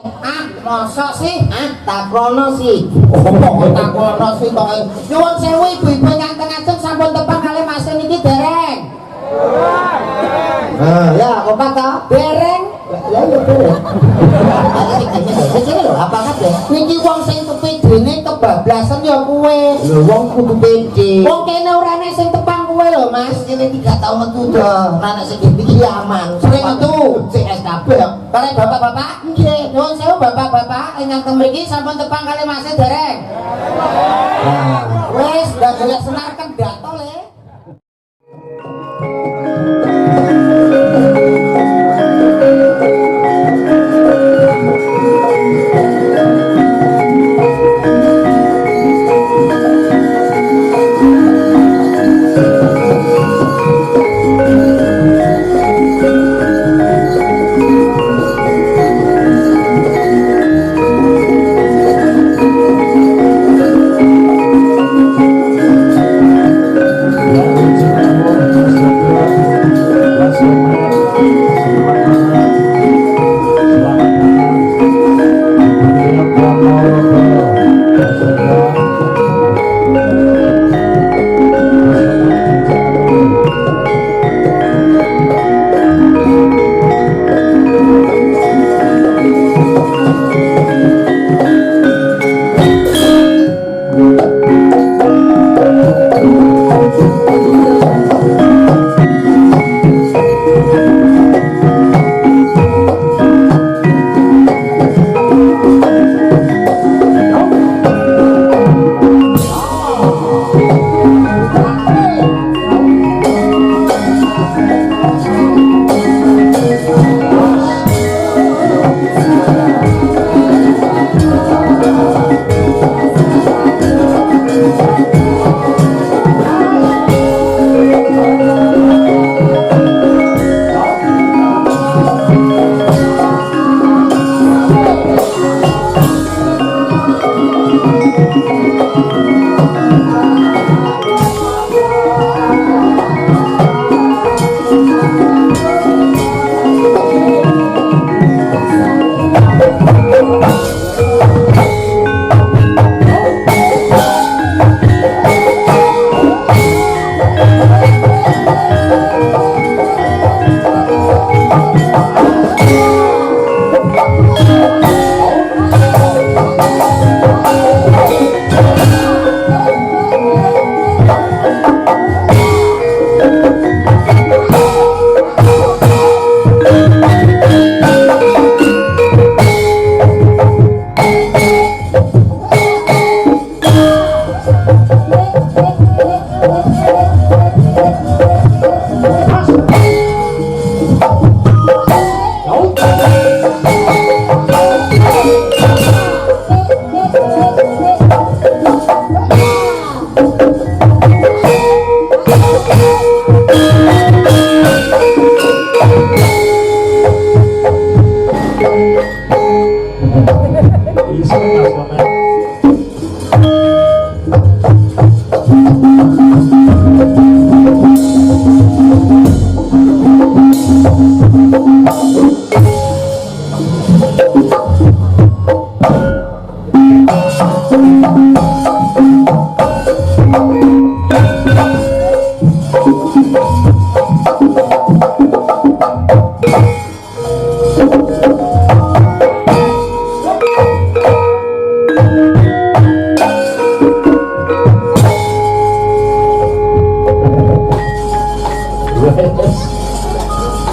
Ah, masa sih? Ah, takono sih. Oh, takono sih kok. Nyuwun sewu ibu-ibu ingkang ajeng sampun tepang kalih Mas niki dereng. Nah, ya, kok kata? Dereng. Ya, ya dereng. Sini lho, apa kata? Niki wong sing kepidene kebablasan ya kowe. Lho, wong kudu pede. Wong kene ora nek sing tepang kowe lho, Mas. Kene 3 tahun metu dah. Anak sing iki aman. Sering metu. CSKB. Kare bapak-bapak, nggih, nyuwun sewu bapak-bapak ingkang teng mriki sampun tepang kalih Mas dereng. Nah, Wis, ndak golek senar kendhat to le.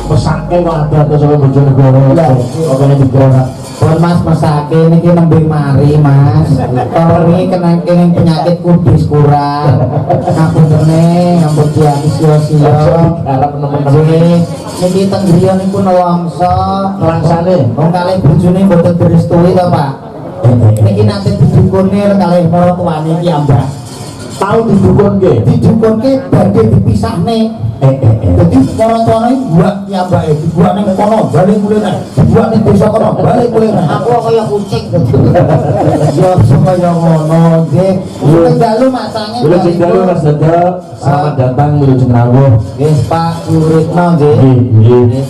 Mesake kok ada sama Bojonegoro. Oke nek digerak. Pun Mas mesake niki nembe mari Mas. Kalau niki kena penyakit kudis kurang. Ngapunten ngampun diaki sia-sia. Harap nemen-nemen. Niki teng griya niku nelongso. Langsane. Wong kalih bojone mboten direstui to, Pak. Niki nate didukunir kalih para tuane iki ambak. Tahu didukunke. Didukunke badhe dipisahne. Jadi orang-orang ini buat nyambai, dibuat neng kono, balik mulai neng, dibuat neng desa kono, balik mulai neng. Aku kaya kucing gitu. Ya semua yang ngono, deh. Dalu masanya. Dulu sing dalu Mas Dada, selamat datang menuju Rawuh. Yes Pak Yuritno, deh. Nggih.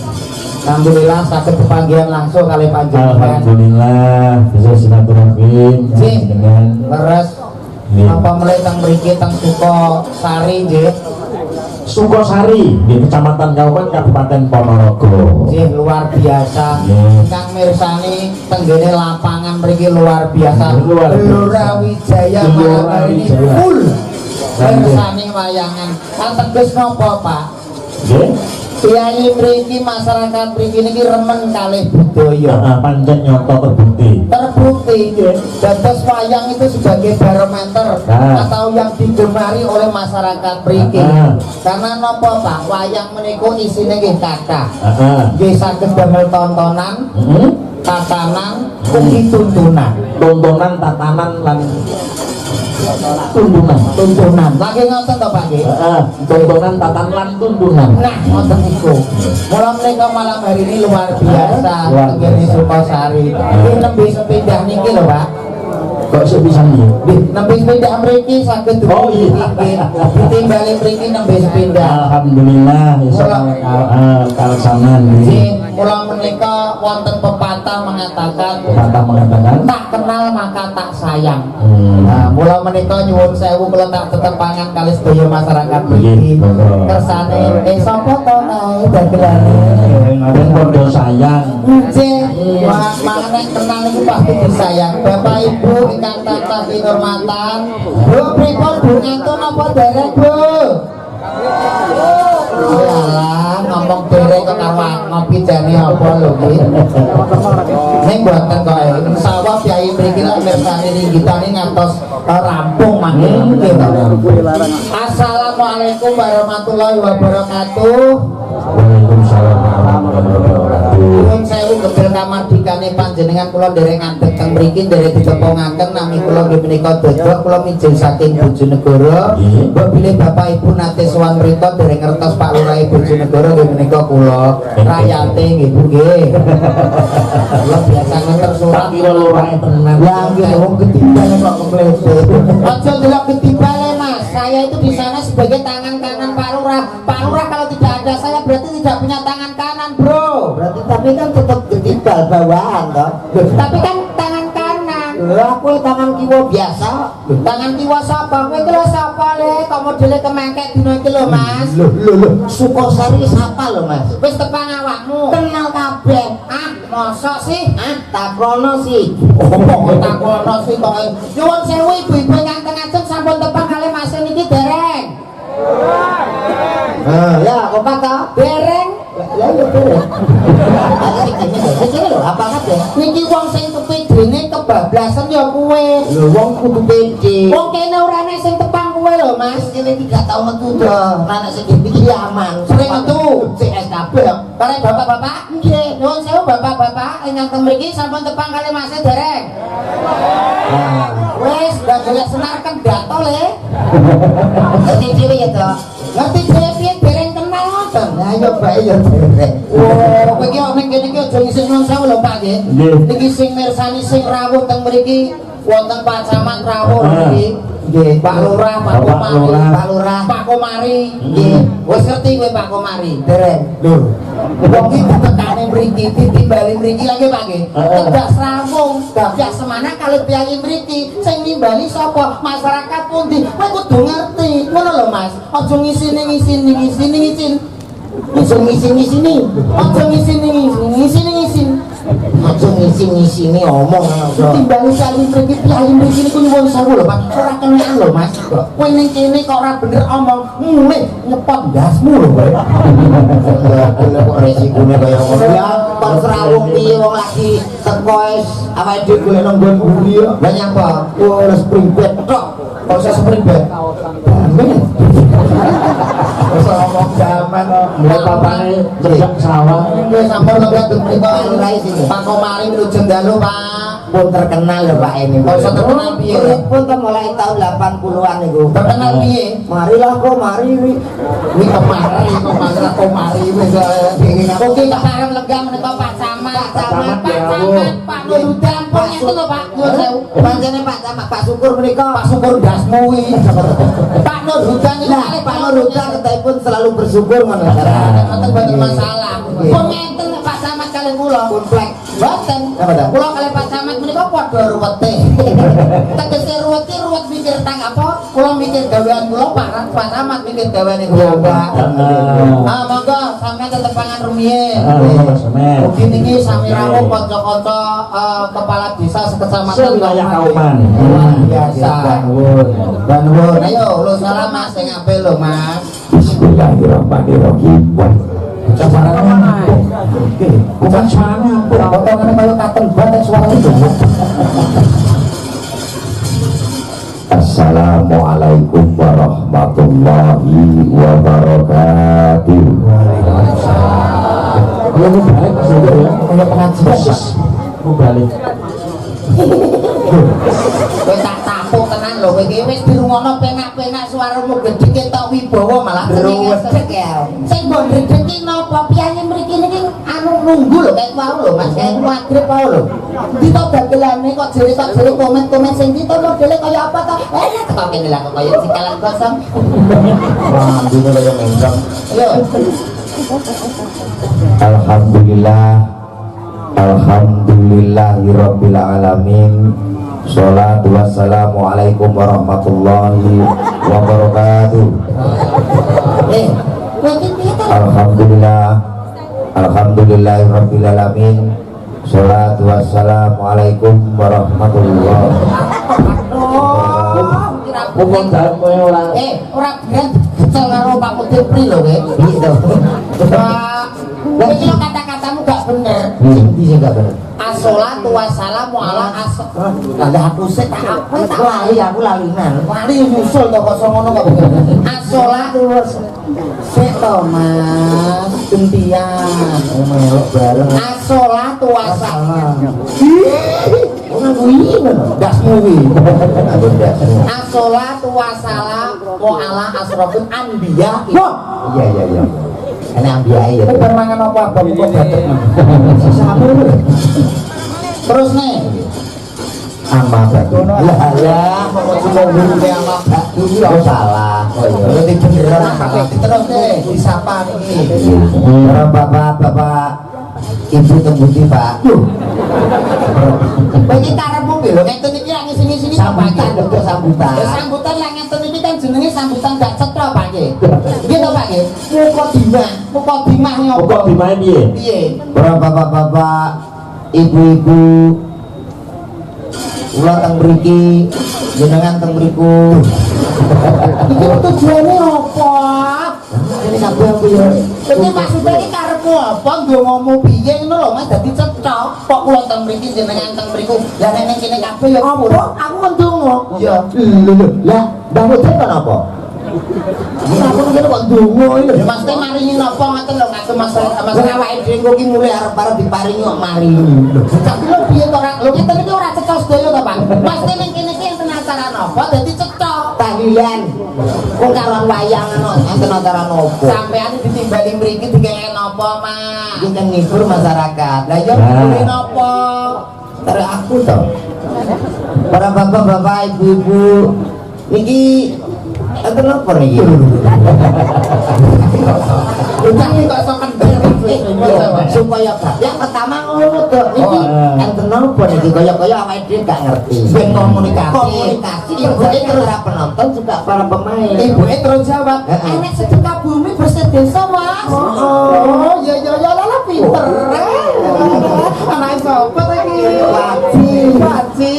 Alhamdulillah sakit kepagian langsung kali panjenengan. Alhamdulillah bisa silaturahim Ji. dengan Leres apa mulai teng mriki teng Sukosari nggih. Sukosari di Kecamatan Kauman Kabupaten Ponorogo. Nggih luar biasa. Nggih. Kang mirsani tenggene lapangan mriki luar biasa. Luar biasa. Gelora Wijaya malam hari ini Wijaya. full. Nggih. Mirsani wayangan. Ateges napa, Pak? Nggih. Kiai mriki masyarakat mriki niki remen kalih budaya. Pancen nyoto terbukti. Dados wayang itu sebagai barometer atau yang digemari oleh masyarakat mriki. Karena napa Pak, wayang menika isine nggih kathah. Nggih saged damel tontonan, tatanan, ugi tuntunan. Tontonan, tatanan lan tuntunan. Lagi ngoten to Pak nggih? Tontonan, tatanan lan tuntunan. Nah, ngoten niku. Mula menika malam hari ini luar biasa tenggene Sukosari. Iki nembe sepindah niki lho, Pak. Kok sepisan iki? Nggih, nembe sepindah mriki saged Oh, iya. ditimbali mriki nembe sepindah. Alhamdulillah iso kalaksanan Nggih, iki. mula menika wonten pepatah mengatakan Patah mengatakan tak kenal maka tak sayang. Nah, mula menika nyuwun sewu kula tak tetepangan kali sedaya masyarakat mriki. Betul. Kersane sapa to ae dagelane. dan podo sayang. Nggih, makane kenal niku pasti disayang. Bapak Ibu ingkang tansah kinurmatan, Bu pripun Bu ngantun apa derek, Bu? Alah, ngomong derek kok karo ngopi jane apa lho iki. Ning mboten kok insyaallah Kyai mriki lek mirsani ninggitane ngantos rampung mangke nggih to. Assalamualaikum warahmatullahi wabarakatuh. Waalaikumsalam warahmatullahi wabarakatuh. Nuwun sewu gebel kamardikane panjenengan kula nderek ngadeg teng mriki nderek ditepungaken nami kula nggih menika dodok kula mijil saking Bojonegoro. Mbok bilih Bapak Ibu nate sowan mrika derek ngertos Pak Lurah Bojonegoro nggih menika kula rakyate nggih Bu nggih. Kula biasa nganter surat Kira lurahe tenan. lah nggih wong ketimbang kok kepleset. Aja delok ketimbang Mas. Saya itu di sana sebagai tangan kanan Pak Lurah. Pak Lurah kalau tidak ada saya berarti tidak punya tangan kanan, Bro. Berarti tapi kan tetap getibal bawahan toh. Tapi kan tangan kanan. Lah kowe tangan kiwa biasa. Tangan kiwa sapa? Kowe iki lho sapa le? Kok modele kemengkek dino iki lho, Mas. Loh, Sukosari sapa lho Mas? Wis tepang awakmu. Kenal kabeh. Ah, mosok sih? Takono sih. Opo takono sih kok. Nyuwun sewu ibu-ibu ingkang teng ajeng sampun tepang kalih Mas niki dereng. Ya, kok kata Dereng. ya dereng. Iki lho, apa kabeh? Niki wong sing kepidene kebablasan ya kowe. Lho wong kudu pede. Wong kene ora nek sing tepang kowe lho, Mas. Kene iki gak tau metu to. Anak sing iki aman. Sering metu. CSKB. Kare bapak-bapak, nggih, nyuwun sewu bapak-bapak ingkang teng mriki sampun tepang kalih Mas dereng. Wis, ndak golek senar kendhat to le. Ngerti dhewe ya to. Ngerti dhewe piye dereng kenal ngoten. Lah yo bae yo dereng. Oh, kowe iki nek kene iki aja ngisi nyuwun sewu lho Pak nggih. Nggih. Niki sing mirsani sing rawuh teng mriki wonten Pak Camat rawuh niki. Nggih, Pak Lurah, Pak Bapak Komari, Lurah. Pak Lurah, Pak Komari. Nggih. Wis ngerti kowe Pak Komari? Dereng. Lho. Wong iki tekane mriki, ditimbali mriki lagi Pak nggih. Tegas rawung, gabah semana kali piyai mriki. Sing nimbali sapa? Masyarakat pundi? Kowe kudu ngerti. Ngono lho Mas. Aja ngisini. Iso ngisi-ngisini. Aja ngisi. Aja ngisi-ngisini omong aja. Timbang kali mriki piyai mriki niku nyuwun sewu lho Pak. Ora kenekan lho Mas. Kowe ning kene kok ora bener omong, mulih nyepot gasmu lho kowe. Boleh kok resikone kaya ngono. Ya, kon serawung piye wong lagi teko wis awake dhewe golek nang nggon buri ya. Lah nyapa? Wah, spring bed tok. Kok iso spring bed? Amin. Wis omong jaman Mulai papane kerja sawah. Kowe sampun lho teng mriko Lurah sini. Pak Komari wilujeng dalu Pak. Pun terkenal lho Pak ini. Kok iso terkenal piye? Pun mulai tahun 80-an niku. Terkenal piye? Marilah kok mari wi. Wi Komari wis dingin aku ki kepareng lega menika Pak Camat, Pak Nurudan, Pak itu lho Pak. Nyuwun sewu. Pancene Pak Camat, Pak Syukur menika. Pak Syukur dasmu wi. Pak Nurudan iki Nah, Pak Nurudan ketipun selalu bersyukur ngono. Mboten masalah. Kok ngenten Pak Camat kalian kula Komplek. boten Apa dah? kula kalian Pak Camat menika padha ruwete tegese ruwet mikir tang apa kula mikir gawean kula Pak Camat mikir gaweane kula monggo sampeyan tetep pangan rumiyin mugi niki sami rawuh kanca-kanca kepala desa sekecamatan Wilayah Kauman. biasa Banwur ayo lu salam Mas sing apik lho Mas Bismillahirrahmanirrahim. Bukan suaranya potongannya kalau katen banget suara itu. Assalamualaikum warahmatullahi wabarakatuh. Kalau mau balik maksudnya ya, kalau pengajian mau balik. kowe tak tampuk tenan lho kowe iki wis dirungono penak-penak suaramu gedhe ketok wibawa malah Ruwedeg ya. sing mbok ndredeki napa piye mriki niki anu nunggu lho kayak wau lho Mas kayak magrib wau lho dito dagelane kok jere komen-komen sing dito modele kaya apa ta kok kene lah kaya sikalan kosong Wah, dino kaya menggam. yo Alhamdulillahirabbil alamin. Sholatu wassalamu alaikum warahmatullahi wabarakatuh. kowe iki piye ta Alhamdulillahirabbil alamin. Sholatu wassalamu alaikum warahmatullahi ora brand kecel karo Pak Putri lho kowe Gitu. kowe iki lho kata-katamu gak bener Iki sing gak bener. As-sholatu wassalamu ala Lah aku sik tak apa tak lali aku lalinan. wali nyusul to kok ngono kok as-sholatu sik to Mas gentian Melok bareng. as-sholatu wassalamu Ono kuwi ngono. Das kuwi. Aku ndak. as-sholatu wassalamu ala asrofil anbiya Iya iya iya. Enak ambiae ya. bar mangan apa kok batek Sesama lho. terus nih Ama batu. Lah lah, kok cuma ngene ama batu iki ora salah. Oh iya. Berarti beneran. terus nih disapa niki Orang bapak-bapak ibu tembuti Pak. bagi karepmu piye lho ngeten iki ra ngisi-ngisi Sambutan dokter sambutan. ya sambutan lah ngeten iki kan jenenge sambutan gak cetha Pak nggih nggih to Pak nggih mukodimah ngopo Kok dimain piye? piye Orang bapak-bapak, ibu-ibu, kula teng mriki, jenengan teng mriku. iki tujuane apa Ini kabeh aku ya. Jadi maksudnya ini karepmu apa ndongamu piye ngono lho Mas dadi cetha kok kula teng mriki jenengan teng mriku lah nek ning kene kabeh ya apa aku ndonga Iya. Lho, lah, bangun kan apa? Aku mikir kok ndonga iki. ya maksudnya maringi napa ngoten lho ngatur masalah awake dhewe ki mulai arep-arep diparingi kok maringi. tapi lho piye to ora lho ngeten iki ora cetha sedaya to Pak maksudnya ning kene iki enten acara napa dadi cetha Tahlilan. Kok karuan wayang ana enten acara nopo? sampean ditimbali mriki digawe napa Mas Iki kan ngibur masyarakat. Lah ya ngiburi napa Tere aku to. Para bapak-bapak, ibu-ibu, niki enten apa niki? Tapi kok sok kendel Supaya gak. Yang pertama ngono to. Niki enten apa niki kaya-kaya awake dhewe gak ngerti. ben komunikasi Komunikasi ibuke terus para penonton juga para pemain. ibuke terus jawab Heeh. enek sedekah bumi bersih desa Mas oh ya ya ya lah pinter anak sapa ta iki Waji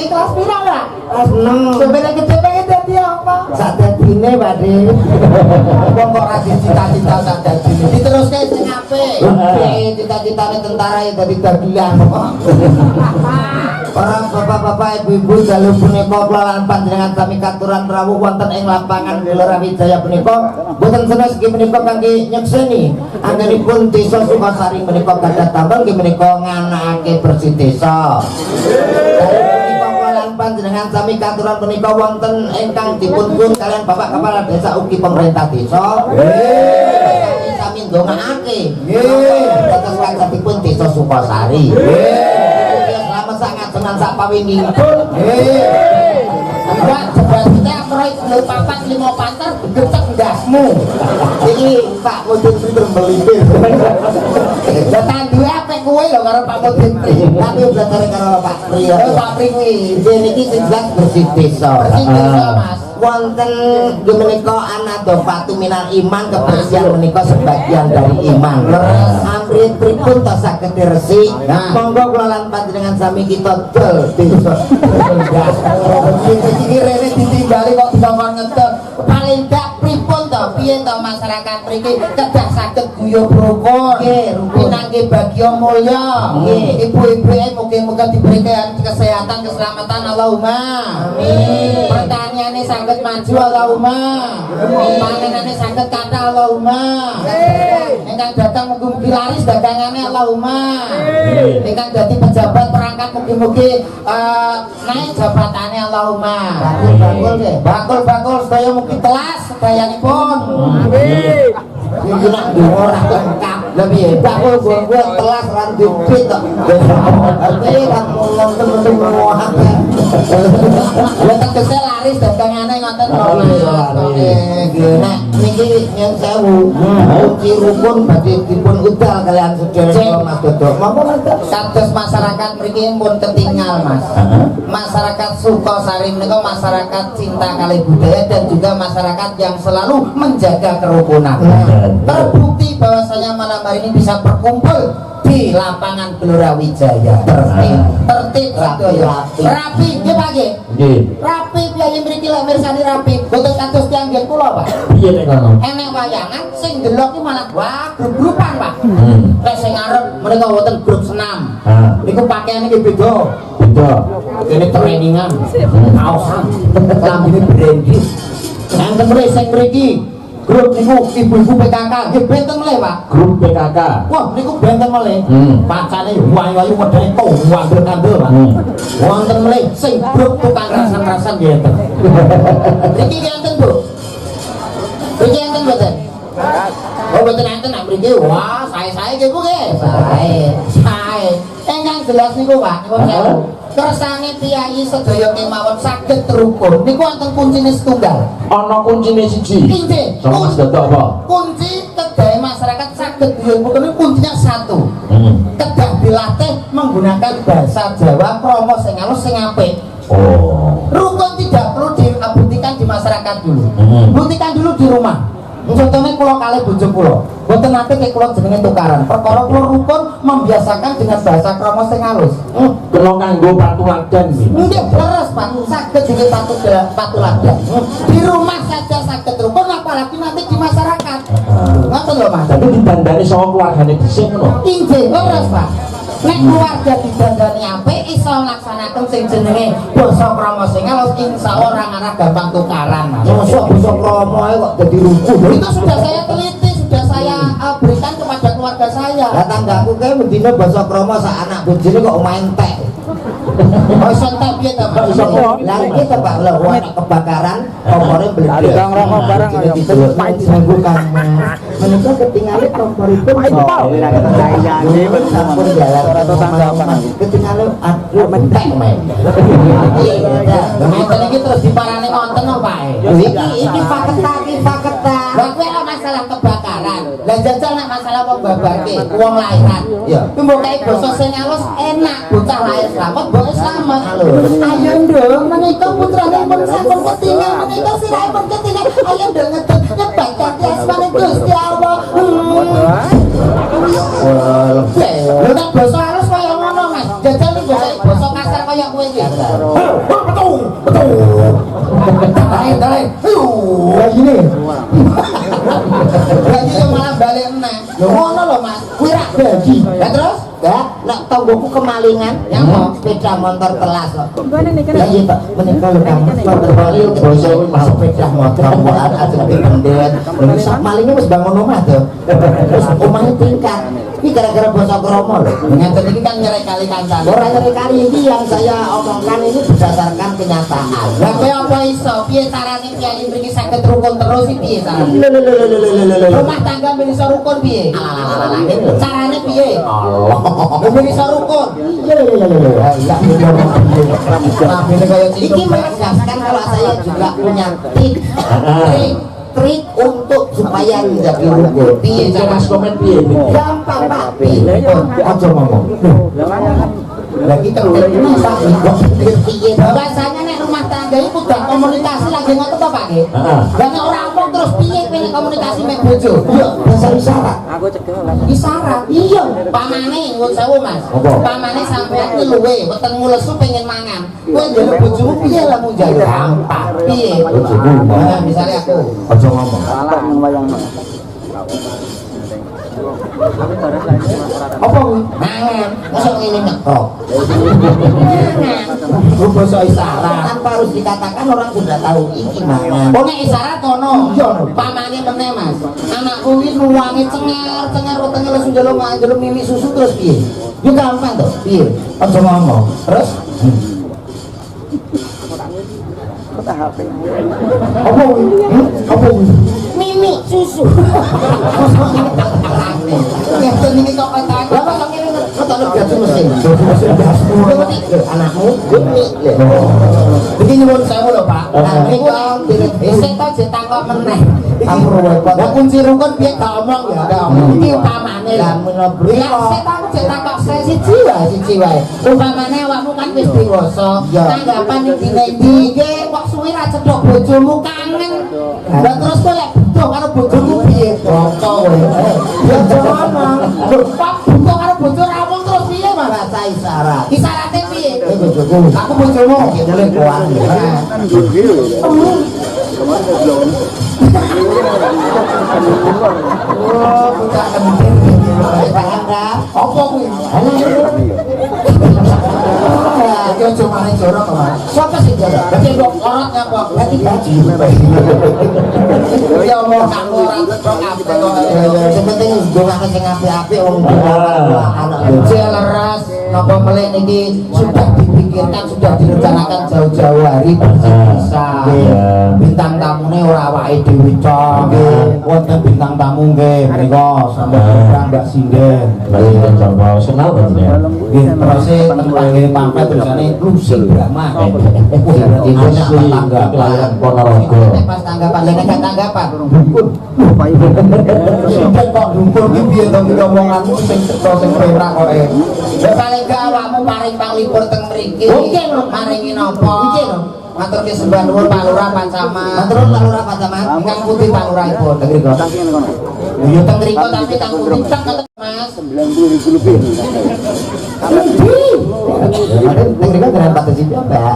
kelas pira lah Kelas 6. sebenarnya gede pengen dadi apa Sak dadine Pakde. wong kok ora cita-cita sak dadi diteruske sing apik Oke, cita-citane tentara ya dadi dagelan. Para bapak-bapak, ibu-ibu, dalu punika kula lan panjenengan sami katuran rawuh wonten ing lapangan Gelora Wijaya punika. Boten senes nggih menika kangge nyekseni anggenipun desa Sukasari menika gadah tambang nggih menika nganakake bersih desa. Dalu punika kula lan panjenengan sami katuran punika wonten ingkang dipunpun kalian Bapak Kepala Desa ugi pemerintah desa. Sami ndongaake. Nggih. Terus kancanipun desa Sukasari. Selamat sangat senang sak pawinipun. Wah, jebas kita proyek 4 5 pantar gedek ndasmu. Iki Pak Mudin Tri melipir. Lah tanduke apik kowe lho karo Pak Mudin Tri. Tapi belajar karo Pak Pri. Pak Pri kuwi Niki sing jelas bersih desa. bersih desa, Mas. Wonten menika anado patu minar iman, kebersihan menika sebagian dari iman. Amrit pripun ta saged resik. Monggo kula lan panjenengan sami kita dol desa. Iki rene ditingali kok dikon ngedol. Paling dak pripun to? Piye to masyarakat mriki kedah saged guyub rukun. Nggih, rukun. Pinangge bagya mulya. Nggih. Ibu-ibu muga-muga diberikan kesehatan, keselamatan Allahumma. Amin. Pertaniane saged maju Allahumma. Panenane saged kathah Allahumma. Ingkang datang mugi-mugi laris dagangane Allahumma. Ingkang dadi pejabat perangkat mugi-mugi naik jabatane Allahumma. Bakul nggih. Bakul sedaya mugi telas sedayanipun. Iki nak ora lengkap. Lah piye? Bakul gua telas lan dipit kok. Iki kan ngomong temen-temen akeh. Lha tegese laris dagangane ngoten kok. Nah, niki yang sewu, kunci rukun badhe dipun udal kalian sedherek Mas Dodok. Monggo Mas. Kados masyarakat mriki pun ketinggal, Mas. Masyarakat Sukosari menika masyarakat cinta kali budaya dan juga masyarakat yang selalu menjaga kerukunan. Terbukti bahwasanya malam hari ini bisa berkumpul di lapangan Gelora Wijaya. Tertib rapi nggih Pak nggih. Nggih. Rapi piye mriki lek mirsani rapi. Boten kados tiyang nggih kula, Pak. Piye nek ngono? Enek wayangan sing delok ki malah wah grup-grupan, Pak. Lek sing arep menika wonten grup senam. Niku pakaiane ki beda. Beda. Ini trainingan, kaosan, lambene branded. Enten mriki sing mriki grup niku ibu-ibu PKK, nggih benten meleh, Pak. Grup PKK. Wah, niku benten meleh. Pacane wayu-wayu modele kandel-kandel, Pak. Wonten meleh sing grup tukang rasan-rasan nggih enten. Niki enten, Bu. Niki enten mboten? Oh, mboten enten nak mriki. Wah, sae-sae nggih, Bu nggih. Sae. Ingkang jelas niku, Pak, nyuwun sewu. Kersane piyai sedaya kemawon saged rukun. Niku wonten kuncine setunggal. Ana kuncine siji. Inggih. Sama Mas Dodok apa? Kunci kedah masyarakat saged guyub rukun kuncinya satu. Kedah dilatih menggunakan bahasa Jawa kromo sing halus sing apik. Oh. Rukun tidak perlu dibuktikan di masyarakat dulu. Buktikan dulu di rumah. Contohnya kula kalih bojo kula, mboten nate kek kula jenenge tukaran. Perkara kula rukun membiasakan dengan bahasa krama sing halus. Kena nganggo patuladan iki. Nggih, leres Pak, saged dhewe patuladan. Di rumah saja saged rukun apalagi nanti di masyarakat. Ngoten lho Mas. Tapi dibandani sama keluargane dhisik ngono. Inggih, leres Pak. Nek keluarga dibandani apik iso nglaksanakaken sing jenenge basa krama sing halus insyaallah ora ngarah gampang tukaran Mas. Mosok basa krama kok dadi rukun. Itu sudah saya teliti, sudah saya berikan kepada keluarga saya. Lah tanggaku kae mendina basa krama sak anak bojone kok main tek. Oh, santai piye ta, Pak? Lah iki to Pak lho ana kebakaran, kompore bledek. Kang rokok bareng ayo. Main sanggukan. Menika ketinggalan komporipun. Sampun jalan. Ketinggalan aduh mentek main. Ngeten iki terus diparani wonten apa Pak? Iki paketa. Lah kuwi ana masalah kebakaran. Lah jajal nek masalah wong babarke, wong lairan. Ya. Kuwi mbok kae basa sing halus enak, bocah lahir selamat, mbok selamat. Ayo ndong, menika putrane pun sampun ketinggal, menika sirahe pun ketinggal. Ayo ndong ngedut nyebat kanthi asmane Gusti Allah. Lha nek basa halus kaya ngono, Mas. Jajal iki basa kasar kaya kowe iki. Tarik. Lah gini. Lagi yang malah balik enak. Lho ngono lho Mas. Kuwi rak bagi. Lah terus? Enggak, nek tonggoku kemalingan, yang mau sepeda motor telas kok. Lah iya Pak, menika lho Kang. Motor bali basa sepeda motor buat ajeng pendet. Lha sak malinge wis bangun omah to. Terus omahe tingkat. Ini gara-gara basa krama lho. Ngeten iki kan nyerek kali kancane. Ora nyeri kali ini yang saya omongkan ini berdasarkan kenyataan. Lah kowe apa iso? Piye carane kiai mriki saged rukun terus iki piye carane? Rumah tangga ben iso rukun piye? Carane piye? Allah. Ben iso rukun. Iki menegaskan kalau saya juga punya trik. trik untuk supaya menjadi rukun. Piye cara Mas komen piye? Gampang Pak. Piye? Aja ngomong. Lagi kan bahasanya nek rumah tangga itu udah komunikasi lagi ngotot apa Pak nggih? Heeh. Lah nek ora omong terus piye kowe nek komunikasi mek bojo? Iya, bahasa isyarat. Isyarat. Iya, pamane nyuwun sewu Mas. Apa? Pamane sampean ki luwe weteng ngulesu pengen mangan. Kowe njaluk bojomu piye lah mu njaluk? Gampang. Piye? Bojomu. Nah, misalnya aku Aja ngomong. apa kuwi? Mangan. Mosok ngene nyetok. Mangan. Basa isyarat. Tanpa harus dikatakan orang sudah tahu iki mangan. Oh nek isyarat ono. Pamane meneh Mas. Anakku kuwi nuwange cengar wetenge langsung njaluk mimi susu terus piye? Yo gampang to. Piye? Aja ngomong. Terus Apa kuwi? Apa kuwi? mimi susu. Ngeten iki kok kata. Lah kok ngene ketone gaji mesin. Anakmu gemi. Iki nyuwun sewu lho Pak. Nah niku isih ta ditakok meneh. Lah kunci rukun piye gak omong ya. Iki upamane lah menobri. Lah sik tak ditakok siji wae. Upamane awakmu kan wis dewasa. Tanggapan ning dine iki kok suwi ra cedhok bojomu kangen. Lah terus kowe lek butuh karo bojomu piye? Bocok kowe. Ya jangan. Pak butuh karo bojo ra omong terus piye Mas? Bahasa isyarat. Isyarate piye? Bojoku. Aku bojomu. Boleh kuat. Oh, buka kentir. Paham dah? Apa kuwi? Iki aja maring jorok kok, Mas. Siapa sih jorok? Berarti kok orot nyapa? Berarti gaji. Ya Allah, kang ora kok kabeh kok. Yang penting dongane sing apik-apik wong anak. Leres napa melih niki sudah dipikirkan, sudah direncanakan jauh-jauh hari bisa. Bintang tamune ora awake dhewe cok. Wonten bintang tamu nggih menika sampai program Mbak Sinden. Baik, coba kenal kan ya? Nggih, terus tempat nggih pamit tulisane Lucy Brahma. Itu Asli kelahiran Ponorogo. pas tanggapan lek nek tanggapan. Sinden kok dungkul ki piye to iki omonganmu sing cetha sing perak kok. Ya paling gak awakmu paring panglipur teng mriki. Oke, lho. Maringi napa? Oke, lho. Matur ke sembah nuwun Pak Lurah Pak Camat. Matur Pak Lurah Pak Camat. Ingkang putih Pak Lurahipun. Teng mriku. Ya teng mriku tapi teng putih tak ketemu Mas. 90.000 lebih. Teng mriku dengan Pak Tesi Mbak.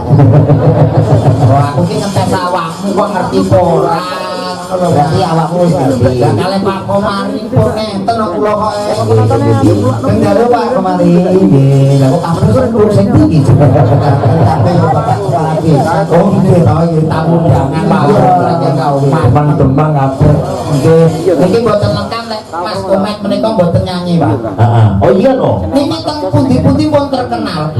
Oh aku ki ngetes awakmu kok ngerti apa ora. Berarti awakmu wis ngerti. Ya kali Pak Komari pun enten kula kok kendalo Pak Komari nggih. Lah kok kamu kok sing iki. Tapi Bapak lagi. Oh nggih to iki tamu undangan Pak. Demang-demang apa? Nggih. Niki mboten lengkap lek Mas Komet menika mboten nyanyi Pak. Heeh. Oh iya no. Niki teng pundi-pundi pun terkenal.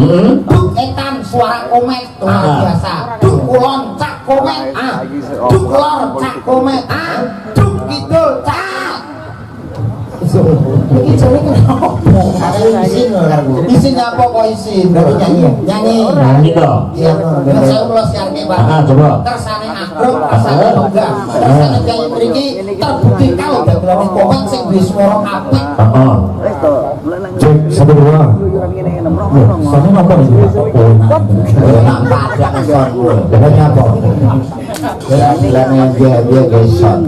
Duk etan suara Komet luar biasa. Duk kulon cak Komet. Duk lor cak Komet. Duk kidul cak. Iki jane kenapa? Ada isin lho karo Bu. Isin apa kok isin? Berarti nyanyi ya? Nyanyi. Nyanyi to. Iya, Kan saya kula siarke Pak. Coba. Kersane akrab, kersane lenggah. Kersane kaya mriki terbukti kalau dagelane Komet sing duwe swara apik. Heeh. Cek 1 2. Soalnya nonton ini. Nampak ada keson. Jangan apa? Bilangnya dia geson.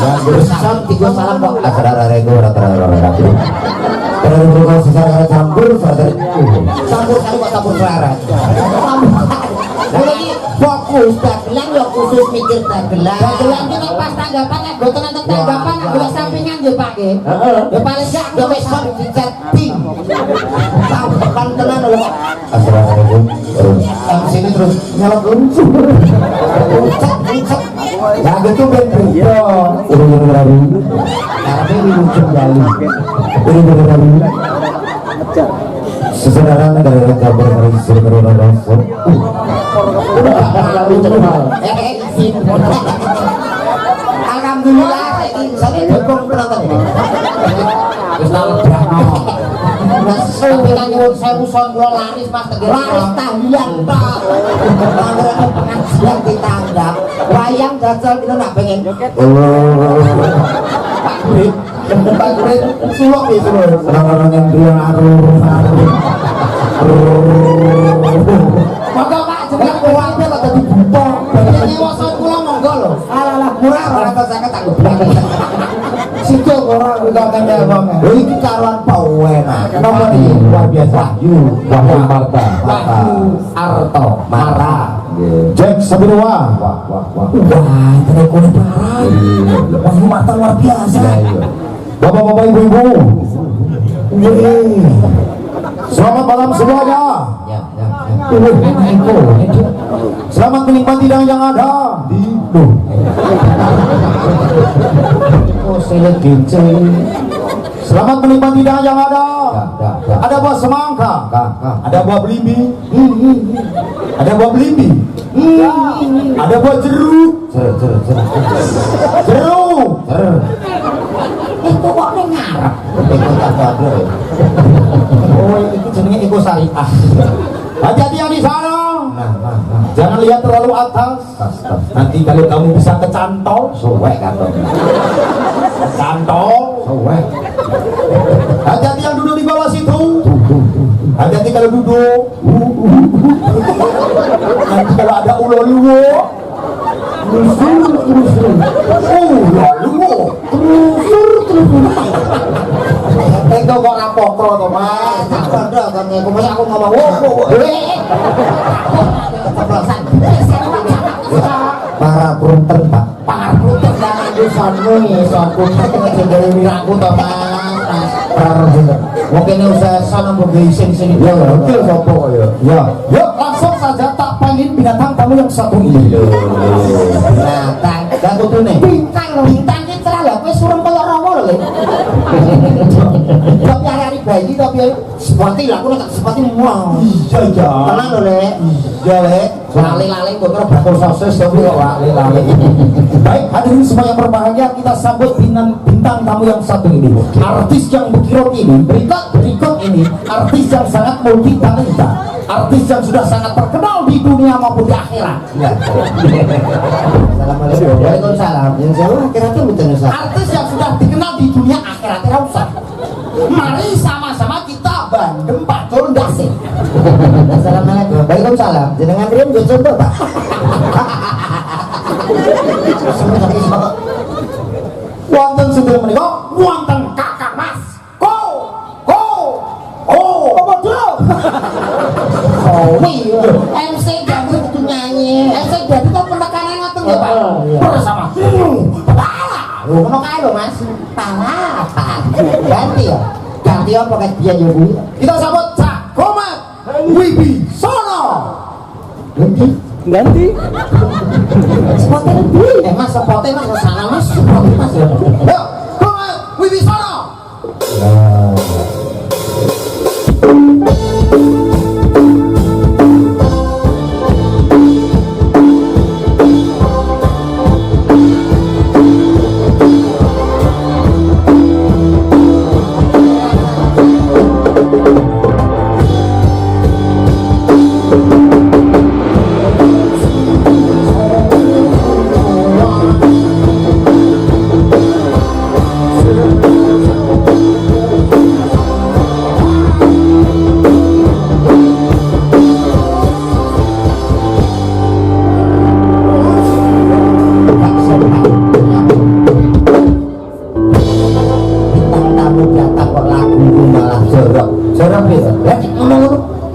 Dan geson tiga salam kok. Asrara rego rata-rata. Terus bukan secara campur, Campur kali kok campur selera. Lagi fokus dagelan ya khusus mikir dagelan. Dagelan ki nek pas tanggapan nek boten enten tanggapan nek golek sampingan nggih Pak nggih. Ya paling gak Ya wis kok dicat ping. Tanggapan tenan lho kok. Assalamualaikum. Sini terus nyelok unsu. Ya gitu ben beda. Udah rabu. Tapi ujung kali. Udah rabu. Sesaudara dari kabar dari seluruh Rasul. Alhamdulillah saya dukung penonton ini. Wis tak lebrakno. Tapi kan nyuwun sewu son kula laris Mas tegese. Laris tahlilan tok. Pengajian ditanggap. wayang jajal kita nak pengen Pak Kurit sulok ya sulok. Orang-orang yang dia Maka Pak jeneng kuwate kok dadi buta. Yen nyewoso kula monggo lho. alah murah ora kok saya tak goblok. Situ ora kok kene wong. Lho iki karuan enak. Nomor iki luar biasa. Wahyu Marta. Wahyu Arto Mara. Jack Sabirwa. Wah Wah, telepon parah. Wahyu Marta luar biasa. Bapak-bapak, ibu-ibu. Selamat malam semuanya. ya. Selamat menikmati yang ada di Oh, saya gece. Selamat menikmati yang ada. Ada buah semangka, ada buah belimbing, ada buah belimbing, ada buah jeruk, jeruk. Itu kok ning ngarep. Oh, itu jenenge Eko Syariah. Hati-hati yang di sana. Nah. Jangan lihat terlalu atas. Nanti kalau kamu bisa kecantol, Suwek katong. kecantol. Suwek. Hati-hati yang duduk di bawah situ. Hati-hati kalau duduk. Nanti kalau ada ulo-luwo. Ulo-luwo. Engko kok ora pokro to, Mas. Tak kondo kan aku mesti aku ngomong Para prunten, Pak. Para prunten jangan disonu iso prunten jenenge wiraku to, Mas. Para prunten. Wong kene usaha sono mbok sing Ya, betul sapa ya? Ya, yuk langsung saja tak pengen binatang kamu yang satu ini. binatang. Lah kudune. bintang lho bintang ki terlalu kowe surem kaya rawa lho. Tapi hari-hari bayi tapi seperti lah aku tak seperti mau. Iya. Tenang lho Lek. Ya, Lek. Lali-lali kok kira bakul sosis tapi kok lali-lali. Baik, hadirin semua yang berbahagia, kita sambut bintang tamu yang satu ini. Artis yang bukirot ini, berikut ini, artis yang sangat multi talenta, artis yang sudah sangat terkenal di dunia maupun di akhirat. Assalamualaikum. Waalaikumsalam. Yang saya akhirnya mboten usah. Artis yang sudah dikenal di dunia akhirat ora usah. Mari sama-sama kita bandem pacul ndase. Assalamualaikum. Waalaikumsalam. Jenengan riyen nggih coba, Pak. Wonten sinten menika? Wonten Kakak Mas. Apa dulu? Oh iya, MC Gandhi itu nyanyi. MC Gandhi itu penekanan ngoten nggih, Pak. Bersama. Kepala. Lho ngono kae lho, Mas. Palapan. Ganti ya. Ganti apa kae biyen yo kuwi. Kita sambut Cak Komat Wibi Sono. Ganti. Spotnya lebih. Mas spotnya Mas sana Mas. Spotnya Mas ya. Yuk, Komat Wibi Sono.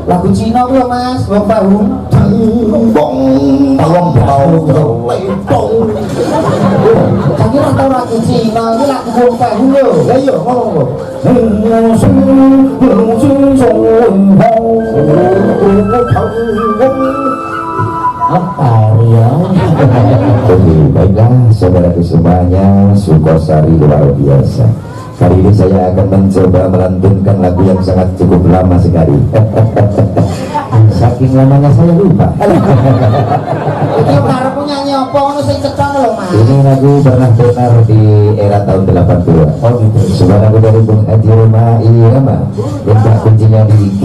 Lagu Cina ku lho Mas, wong bahu. Tolong Tapi ora tau lagu Cina, iki lagu wong bahu lho. Ya iya, ngomong. Apa ya? Oke, baiklah saudaraku semuanya, Sukosari luar biasa. Kali ini saya akan mencoba melantunkan lagu yang sangat cukup lama sekali. Saking lamanya saya lupa. Iki karepmu nyanyi apa ngono sing cecon lho Mas. Ini lagu pernah benar di era tahun 80-an. Oh gitu. Sebuah lagu dari Bung Haji Roma Irama yang tak kuncinya di G.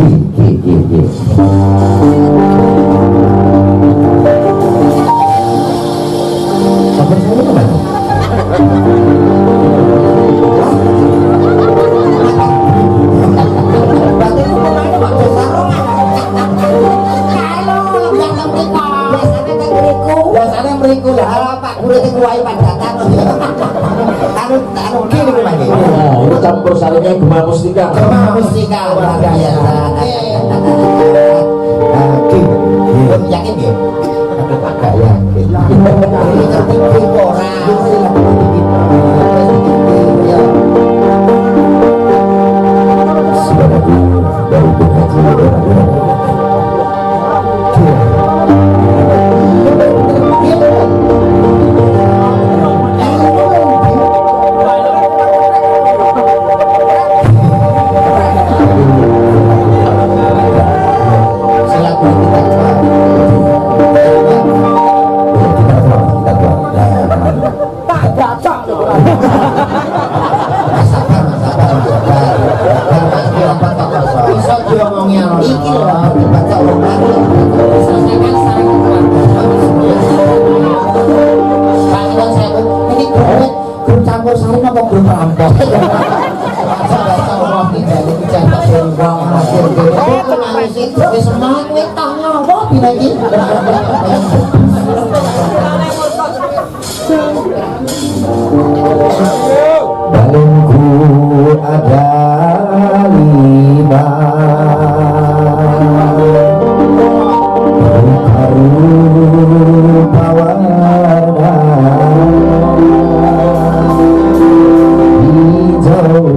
niku lah Pak kulit kuwai padatan. Anu kene kuwi Mas. Ini campur sarinya Gema Mustika. Gema Mustika luar biasa. Oke. Belum yakin nggih? Aduh agak yakin. Ini ngerti ora. Saudaraku dari Haji Bisa diomongnya iki lho dibaca orang selesaikan sareng Panggilan saya ini grup campur sari apa grup rampok baca Allah tidak dicampur sembang hasil itu nangis itu semangat kowe tanya apa bila iki balonku ada 5 rupa warna hijauku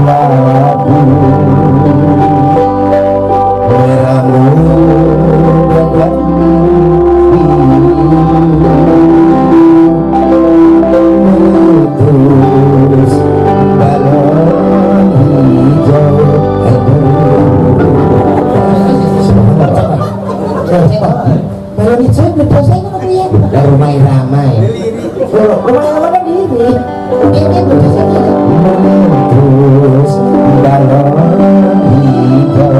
labu merahmu dadan terus balon hijau balon hijau beda saya ngono piye rumah ramai rumah kan diri ini beda saya terus balon hijau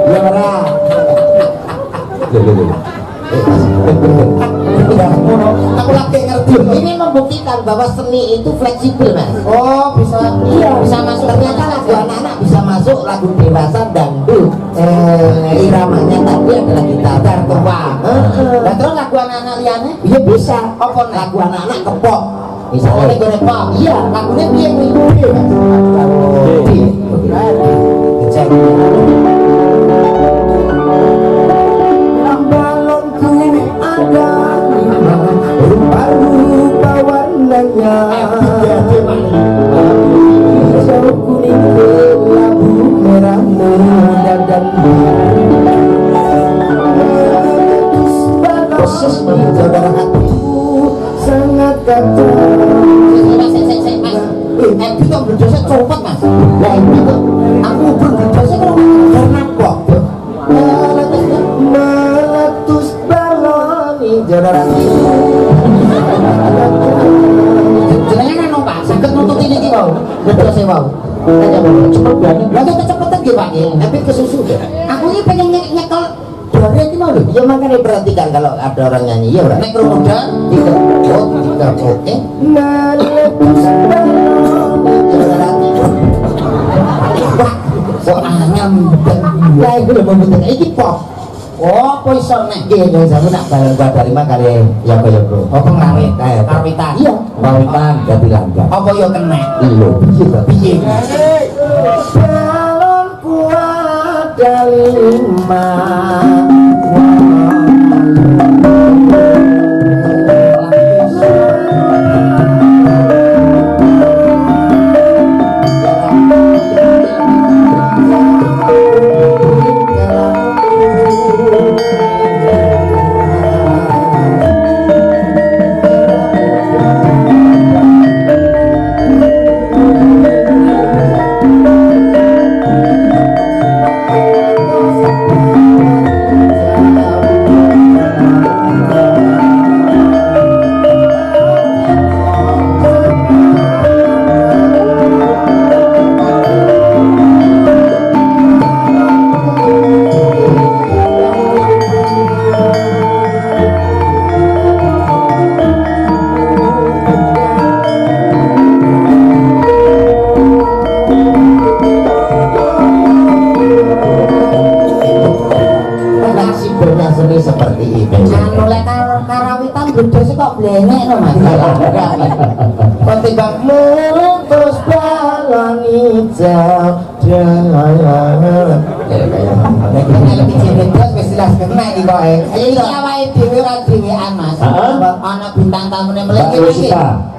ya ora aku lagi ngerti ini membuktikan bahwa seni itu fleksibel Mas. Oh bisa bisa masuk ternyata lagu anak-anak bisa masuk lagu dewasa dangdut iramanya tadi adalah gitar tua dan terus lagu anak-anak liane iya bisa apa lagu anak-anak kepop misalnya gue pop iya lagunya piye kuwi Mas balonku ada rupa-rupa warnanya hijau kuning kelabu merah muda dan biru persis menjadi hatiku sangat kacau Mas kita berdosa copot Mas lah itu aku berdosa kalau karena kok meletus balon hijau darah jenengan anu Pak saged nuntut ini wau betul saya wau aja mau cepet banget lagi kecepatan gitu Pak tapi kesusu aku ini pengen nyekel dore iki mau lho ya makanya perhatikan kalau ada orang nyanyi ya ora nek kemudian tidak oke meletus balon wah kok anyam lah itu lho pembutuhan iki pop oh kok iso nek nggih sampe nak bareng gua lima kali ya kaya bro apa ngawit kawitan iya kawitan dadi langga apa yo kena lho piye balon kuat ada 5 wanita lebih jenis bos wis jelas kena iki kok. Iki awake dhewe ora dhewean Mas. Ana bintang tamune mleki iki.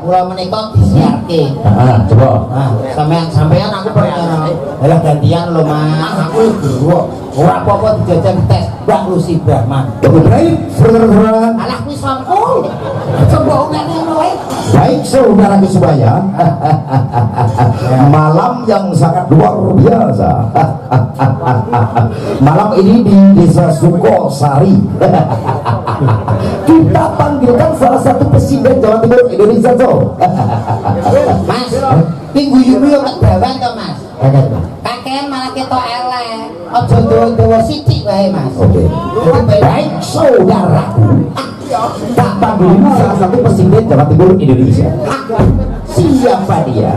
Kula menika disiarke. Heeh, coba. Nah, sampean aku percaya. Lah gantian lho Mas. Aku gerok. Ora apa-apa dijajal tes Mbak Lucy Brahma. Oke, baik, saudara-saudara. Alah kuwi sonku. Coba ngene wae. Baik, saudara Kesubaya. Malam yang sangat luar biasa. Malam ini di Desa Sukosari. Kita panggilkan salah satu presiden Jawa Timur Indonesia, so. Mas, ki guyu-guyu mek bawan to Mas. Kakean malah ketok elek. Aja dawa-dawa sithik wae Mas. Oke. Baik, saudaraku. Tak panggilkan salah satu presiden Jawa Timur Indonesia. Siapa dia?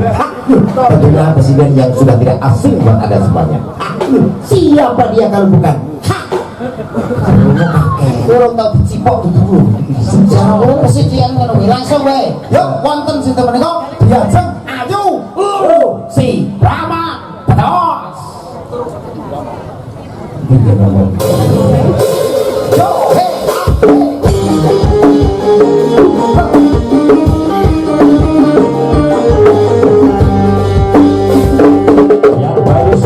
Tentunya presiden yang sudah tidak asing buat Anda semuanya. Siapa dia kalau bukan? Kurang tau dicipok dulu. Jauh kesedihan ngono kuwi langsung wae. Yuk wonten sinten menika diajeng ayo si Rama Petos. Yo hey. Yang baru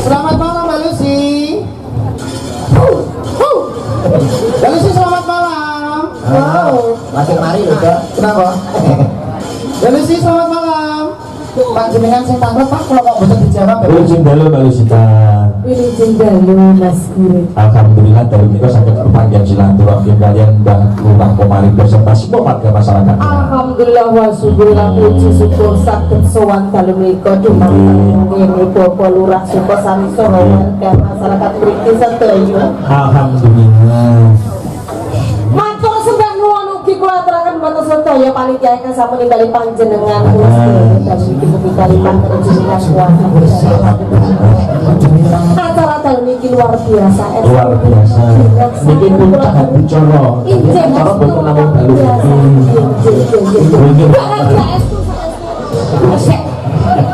Selamat malam Mbak Lucy. Mbak Lucy selamat malam. wow masih mari lho Dok. Kenapa? Mbak Lucy selamat malam. Panjenengan sing tanggap Pak kalau kok boten dijawab ya. Izin dulu Mbak Lusita. Wilujeng dalu Mas Guru. Alhamdulillah dari mereka sakit perpanjang silaturahmi kalian dan Lurah Komari beserta semua warga masyarakat. Alhamdulillah wa syukurlah puji syukur saged sowan dalu menika dumateng ngene Bapak Lurah Sukosari saha warga masyarakat mriki sedaya. Alhamdulillah. Matur sembah nuwun ugi kula aturaken matur sedaya panitia ingkang sampun ningali panjenengan kula sedaya dalu iki mugi kalimat panjenengan kuasa. Acara dalu niki luar biasa. Luar biasa. Niki pun sangat bicara. Injih Bicara pun namung dalu. Mungkin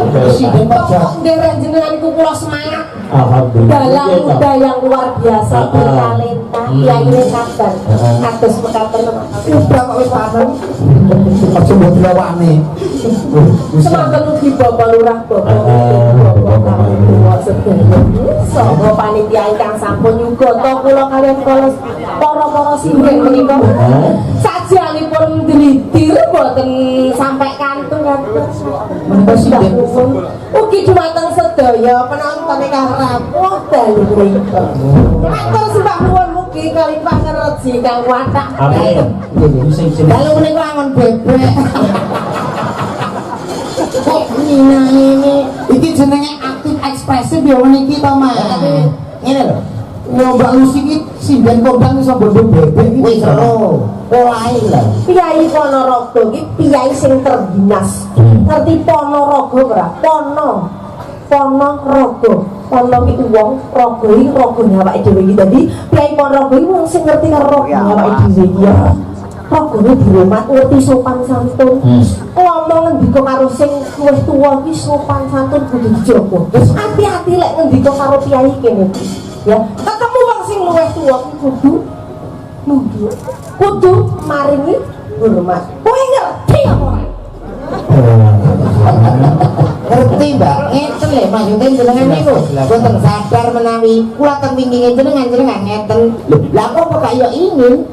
Presiden Pak Jas. derek jenengan iku kula semangat. Alhamdulillah. Dalang muda yang luar biasa bertalenta, kiai kabar, kados mekaten Udah kok wis panen. Aja mbok dilawakne. semanten ugi Bapak Lurah, Bapak Bapak sedaya. Saha panitia ingkang sampun nyugoto kula kaliyan para singgih menika. Sajianipun dilitir boten sampai kantung-kantung. Menika sinten? Ugi dumateng sedaya penonton ingkang rawuh dalu mriku. Matur sembah nuwun mugi kalimpahan regi kang watak. Amin. Lalu menika angon bebek. Kok Nina ini iki jenenge aktif ekspresif ya meniki to Mas. Ngene lho. Ya Mbak Lucy iki sinden kondang iso bondo bebek iki. Wis lho. Polahe lho. Piyai Ponorogo iki piyai sing terginas. Ngerti Ponorogo ora? Ponorogo. Pono iki wong, rogo iki rogone awake dhewe iki. Dadi piyai Ponorogo iki wong sing ngerti karo rogone awake dhewe iki ya. Rogone dirumat, ngerti sopan santun. Ngomong ngendika karo sing luwih tuwa iki sopan santun kudu dijaga. Terus hati-hati lek ngendika karo piyai kene iki. Ya, ketemu wong sing luwih tuwa kudu nunduk. Kudu maringi hormat. Kowe ngerti apa ora? Ngerti Mbak, ngeten lho maksudnya jenengan niku boten sadar menawi kula teng wingking jenengan ngeten. Lah kok kaya ingin?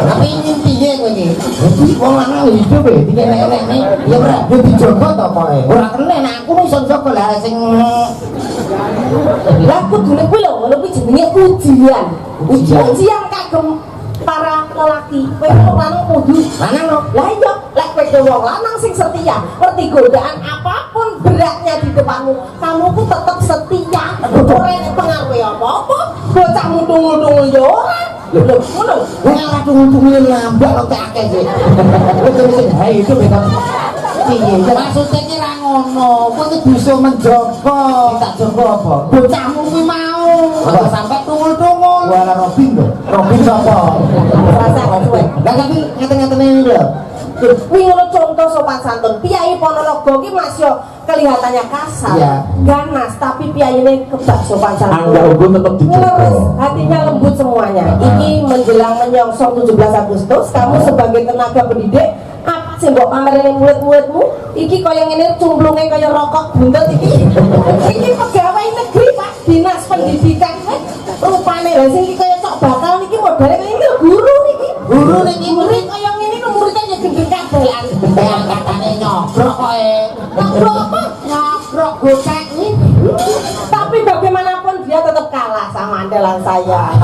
Tapi ingin piye kowe iki? Jadi wong lanang hidup e dienek-enekne ya ora Yo dijogo to pokoke. ora kena nek aku iso njogo lah sing Lah kudune kuwi lho, ngono kuwi jenenge ujian. Ujian kagem para lelaki. Kowe kok lanang kudu lanang lho. lah iya, lek kowe sebagai wong lanang sing setia, ngerti godaan apapun beratnya di depanmu, kamu pun tetap setia. Ora nek pengaruh apa-apa, bocah mutung-mutung yo ora. Lho, ngono. Wong ora tunggu-tunggu lambak kok tak akeh sih. Betul sih. Hai itu betul. Iya, Maksudnya ki ra ngono, kowe ki bisa menjogo. tak coba apa? Bocahmu kuwi mau. Aja sampai tungul-tungul. Wala Robin lho. Robin sapa? Rasa kowe. Lah tapi ngeten-ngeten iki lho. Kuwi ngono contoh sopan santun. Piyai Ponorogo ki Mas yo kelihatannya kasar, Iya. ganas, tapi piyaine kebak sopan santun. Angga Ugun tetap dijaga. Ngelurus, hatinya lembut semuanya. Ini menjelang menyongsong 17 Agustus, kamu sebagai tenaga pendidik apa sih mbok pamerin murid-muridmu? Iki kaya ngene cumplunge kaya rokok buntut iki. Iki pegawai negeri Pak, Dinas Pendidikan. Rupane lha sing iki kaya cok bakal niki modele kaya iki guru niki. Guru niki Murid kaya ngene kok muridnya ya gendeng kabelan. yang katane nyobrok kok Nyobrok apa? Nyobrok gocek nih. Tapi bagaimanapun dia tetap kalah sama andalan saya.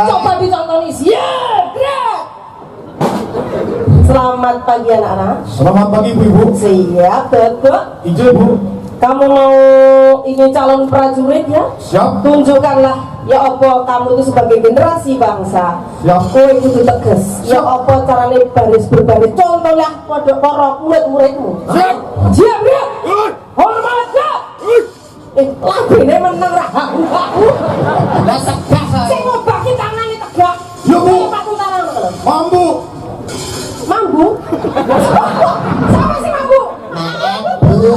Coba dicontoh nih, siap, gerak. Selamat pagi anak-anak. Selamat pagi ibu-ibu. Siap, betul. Ijo ibu. Kamu mau ini calon prajurit ya? Siap. Tunjukkanlah ya apa kamu itu sebagai generasi bangsa. Siap. Kowe kudu tegas. Ya apa carane baris berbaris. Contohnya pada para murid-muridmu. Siap. Siap ya. Hormat ya. Labine meneng ra. lah segas Sing ngobaki tangane tegak. Ya, Bu. Sing patung tangan lho. Mambu. Mambu. Sama si mambu. maaf Bu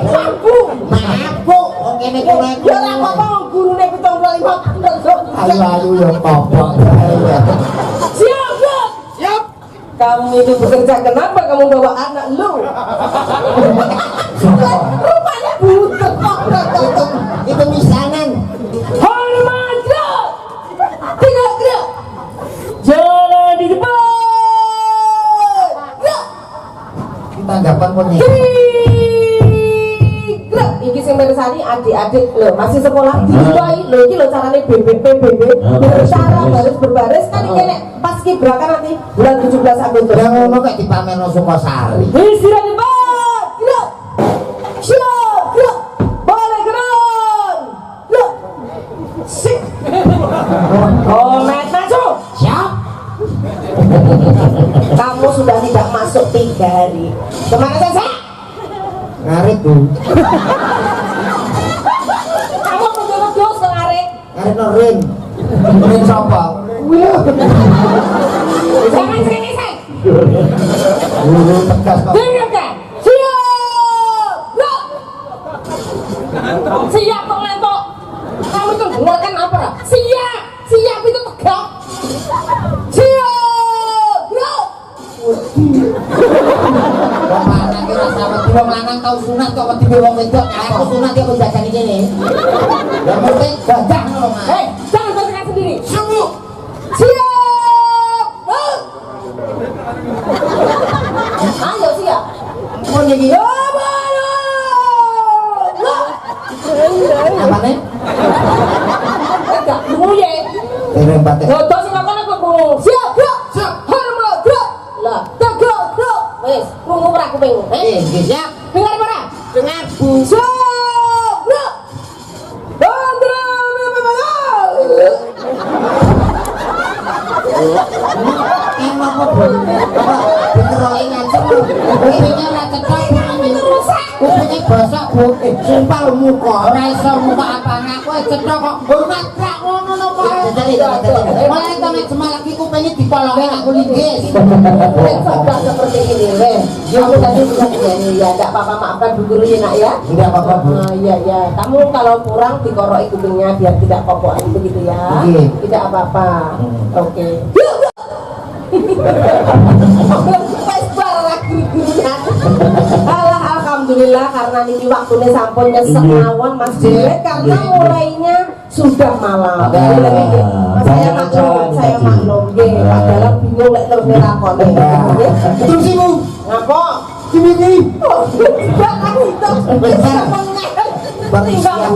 Mambu. maaf Bu ngene kula Ya ora apa-apa gurune 75. ayu ya popok Siap, Bu. Siap. Kamu itu bekerja kenapa kamu bawa anak lu? Rupanya butuh itu misanan hormat gerak. Tidak gerak. Jalan di depan. Gerak. tanggapan pun nih Gerak. Iki sing mirsani adik-adik lho masih sekolah diwai lho iki lho carane BBB cara baris berbaris kan iki nek pas kibraka nanti bulan 17 Agustus. yang ngono kayak dipamerno Sukosari Istirahat di depan. Gerak. Siap. Gerak. Boleh gerak. Gerak. Sip. Komet maju. siap Kamu sudah tidak masuk 3 hari. Kemana saja? ngarit Bu Kamu menjurus ke ngarik. ngarit norin norin sapa Jangan sini saya. guru tegas kok Dengarkan. Siap. Gerak. Siap kok ngantuk. Kamu itu dengarkan apa? Siap. Siap itu tegak. Siap. Gerak. wong lanang ki ora sama wong lanang tau sunat kok wedi wong wedok aku sunat ya kok jajani kene ya penting badah ngono Mas Hei, jangan bergerak sendiri. Semua. Siap. Ayo siap. mau niki Ya baru. apane Enggak, muye. dereng batek Bodoh sing ngakon aku krungu. Siap, gerak. Siap. Hormat, gerak. Lah, tegak, gerak. Wis, krungu ora kuping. nggih siap Dengar ora? dengar Bu Siap, gerak. Bandra, emang kok Bu beneroke ngancem kupingnya ora cecok kupingnya rusak kupingnya basah Bu sumpah lu muka ora iso muka apa aku cecok kok hormat gak ngono lho Pak mulai temen semal lagi kupingnya dipolongin aku linggis Sudah seperti ini, Ren. Kamu tadi sudah nyanyi ya, enggak apa-apa maafkan Bu Guru ya, Nak ya. tidak apa-apa Bu Iya ya, kamu kalau kurang dikoroi kupingnya biar tidak kokoan begitu ya. Oke. Tidak apa-apa. Oke. Wes barak gurunya. Alah alhamdulillah karena ini waktunya sampun nyesek mawon Mas Dewek karena mulainya sudah malam. Saya maklum, nggih. Padahal bingung lek terus nelakone. Nggih. terus ibu Ngapa? ini nih Oh, tidak aku itu. Tinggal.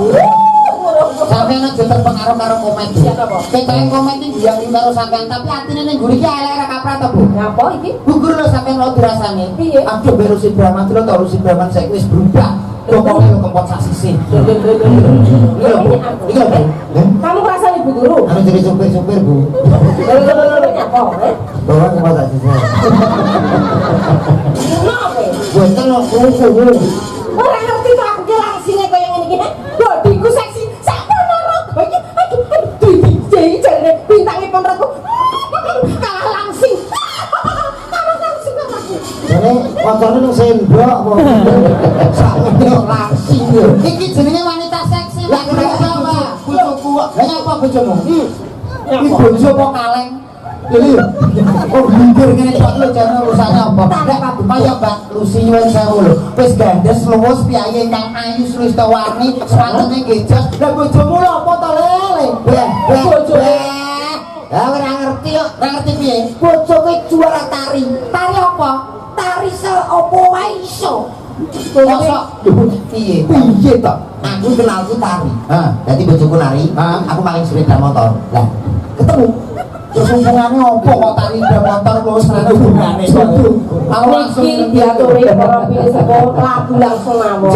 Sampeyan aja terpengaruh karo komedi. Ketoke komedi biang karo sampeyan tapi atine ning guri iki elek kaprat to, Bu. Ngapa iki? Gugur lho sampeyan lo dirasane. Piye? Aduh beru si Brahman lho to si Brahman saiki wis berubah. Pokoke yo kempot sak sisi. Iki lho, Bu. Iki lho, Bu. Kamu rasane Bu Guru? Anu jadi supir-supir, Bu. Ngapa? Bawa kempot sak sisi. Ngopo? Boten lho kuku. Ora ngerti kok aku ki langsine kaya ngene iki nek bodiku seksi sak ponorogo iki aduh jadi jarene bintangnya ponorogo kalah langsing aku Jane koncone nang sendok kok. Sakno langsing yo. Iki jenenge wanita seksi. Lah kenapa? Bojoku kok. Lah nyapa bojomu? Iki bojo kok kaleng. Lho, oh bingur ngene kok lho jane urusane apa? Kaya Mbak Lucy nyuwun sewu lho. Wis gandes luwes piyayi ingkang ayu wis warni, sepatune nggih jas. Lah bojomu lho apa to lele? Bojone. Lah ora ngerti kok. Ora ngerti piye? Bojoku juara tari. Tari apa? Tari se opo wae iso. Mosok piye? Piye to? Aku kenalku tari. Dadi bojoku nari, aku maling sepeda motor. Lah, ketemu. Terus hubungannya apa kok tari motor terus ada hubungannya? Aku langsung iki diaturi para pilih lagu langsung mawon.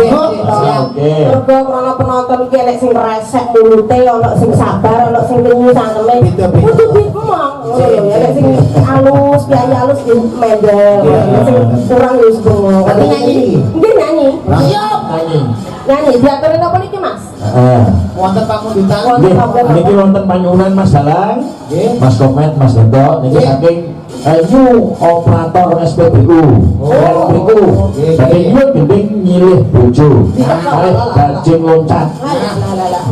Mergo krana penonton iki enek sing resek mulute, ana sing sabar, ana sing linyu saneme. Kudu dimong. Enek sing alus, piye alus di mendel. Sing kurang wis bengok. Nyanyi. Nggih nyanyi. Siap. Nyanyi diaturi napa niki Mas? wonten pamundutan. Niki wonten panyuwunan Mas Dalang, Mas Komet, Mas Gendok, niki saking new operator SPBU. Mriku saking nyuwun gending nyilih bojo. Kalih bajing loncat.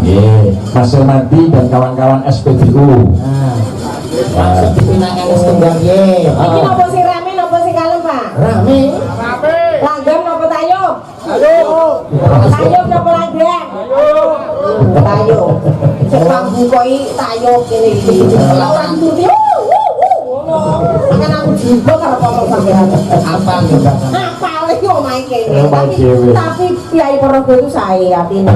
Nggih, Mas Hermadi dan kawan-kawan SPBU. Langsung dipinangan wis kembang nggih. Iki napa sing rame napa sing kalem, Pak? Rame. Langgam napa tayub? Tayub napa langgam? Tayub. Sing pangku kok tayub kene iki. Ora ngerti. Kan aku juga karo ngomong sampean. Apa yo Mbak? Apal iki omahe kene. Omahe dhewe. Tapi Kiai Porogo itu sae atine.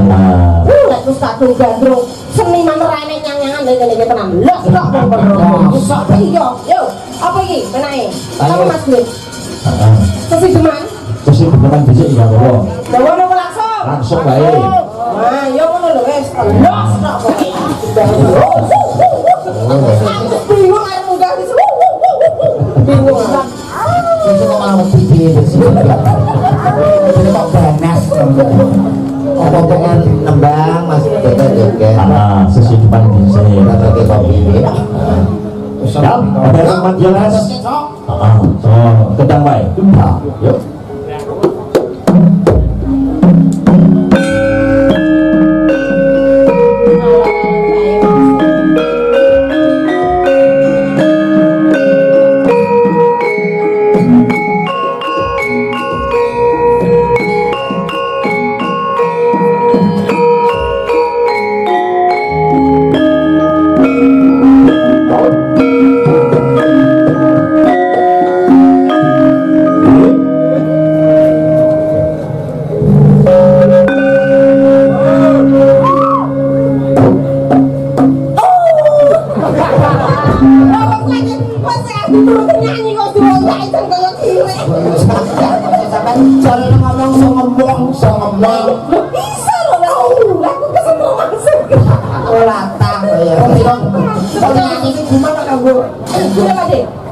Lek terus kadung gandrung seniman rene nyang-nyangan ngene tenan. Lho kok Porogo. Iya, yo. Apa iki? Penake. Apa Mas Gun? Sesi deman. Terus beneran dhisik ya apa? Dawa napa langsung? Langsung bae. Wah, yo ngono lho wis. Los kok pokoke. Aku bingung arep munggah wis. Bingung. Itu kok malah mesti sih. Ini kok ganas. Apa pengen nembang Mas joget-joget. Sesi depan dhisik. Atau ke kopi ini. Siap, ada yang jelas. So, kedang baik. Yuk.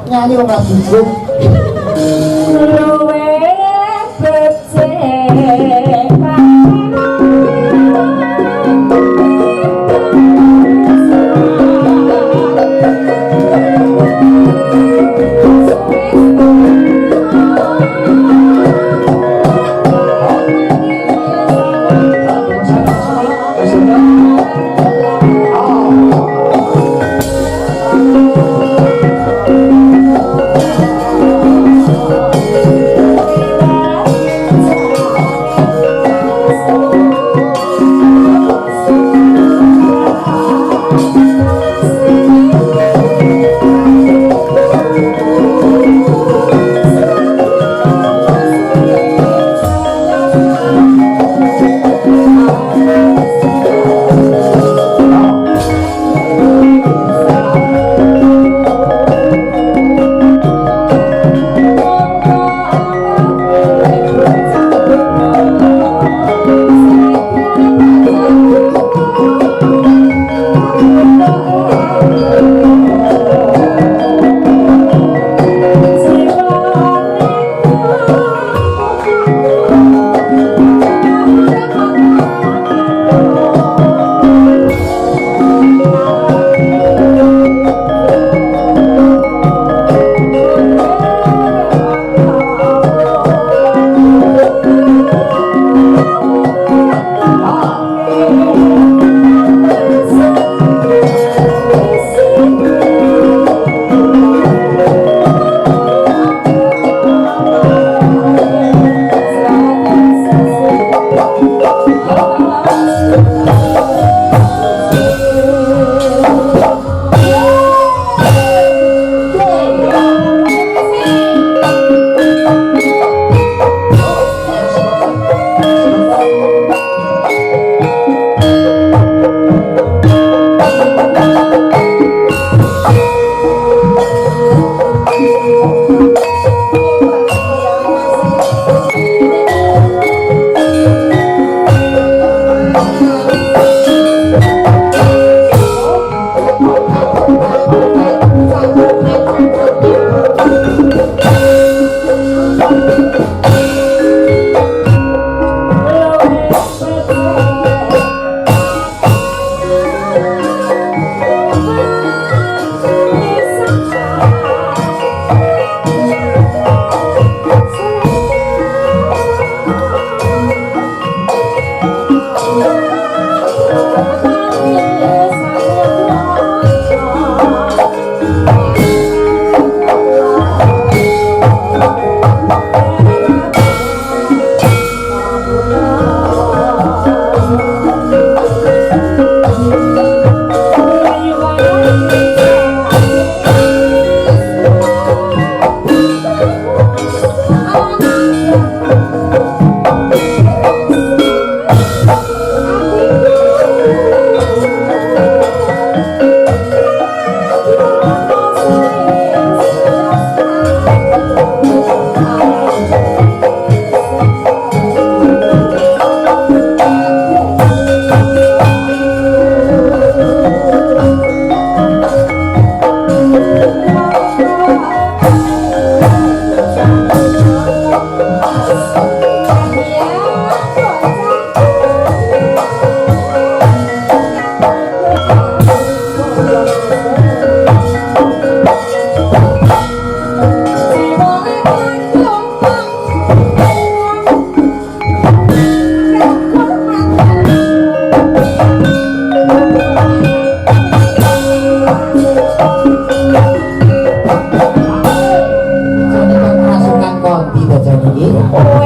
Nyanyi wong lagi gugup. Luwe becek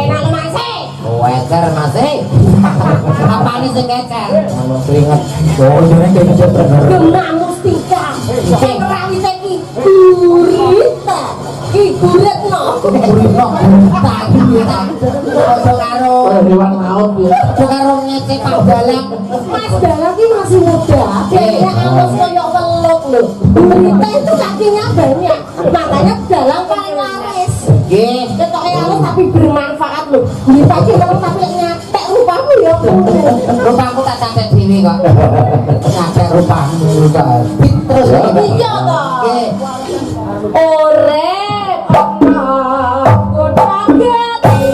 enak lu masih. Wecer masih. Apane sing ngecer? Anu keringet. Oh, jenenge kayak gitu bener. Gemah mustika. Sing rawite iki gurita. Ki guritno. Kurino. Tadi ya. Karo Hewan laut ya. karo ngece Pak Dalang. Mas Dalang ki masih muda. Kayaknya angus koyo welut lho. Gurita itu kakinya banyak. Makanya Dalang paling laris. Nggih. Ketoke halus tapi bermanfaat lho. Gurita ki kalau tapi nyatek rupamu ya. Rupaku tak catet dhewe kok. Catet rupamu kok. Terus Iya toh. Nggih. Orep aku dagati.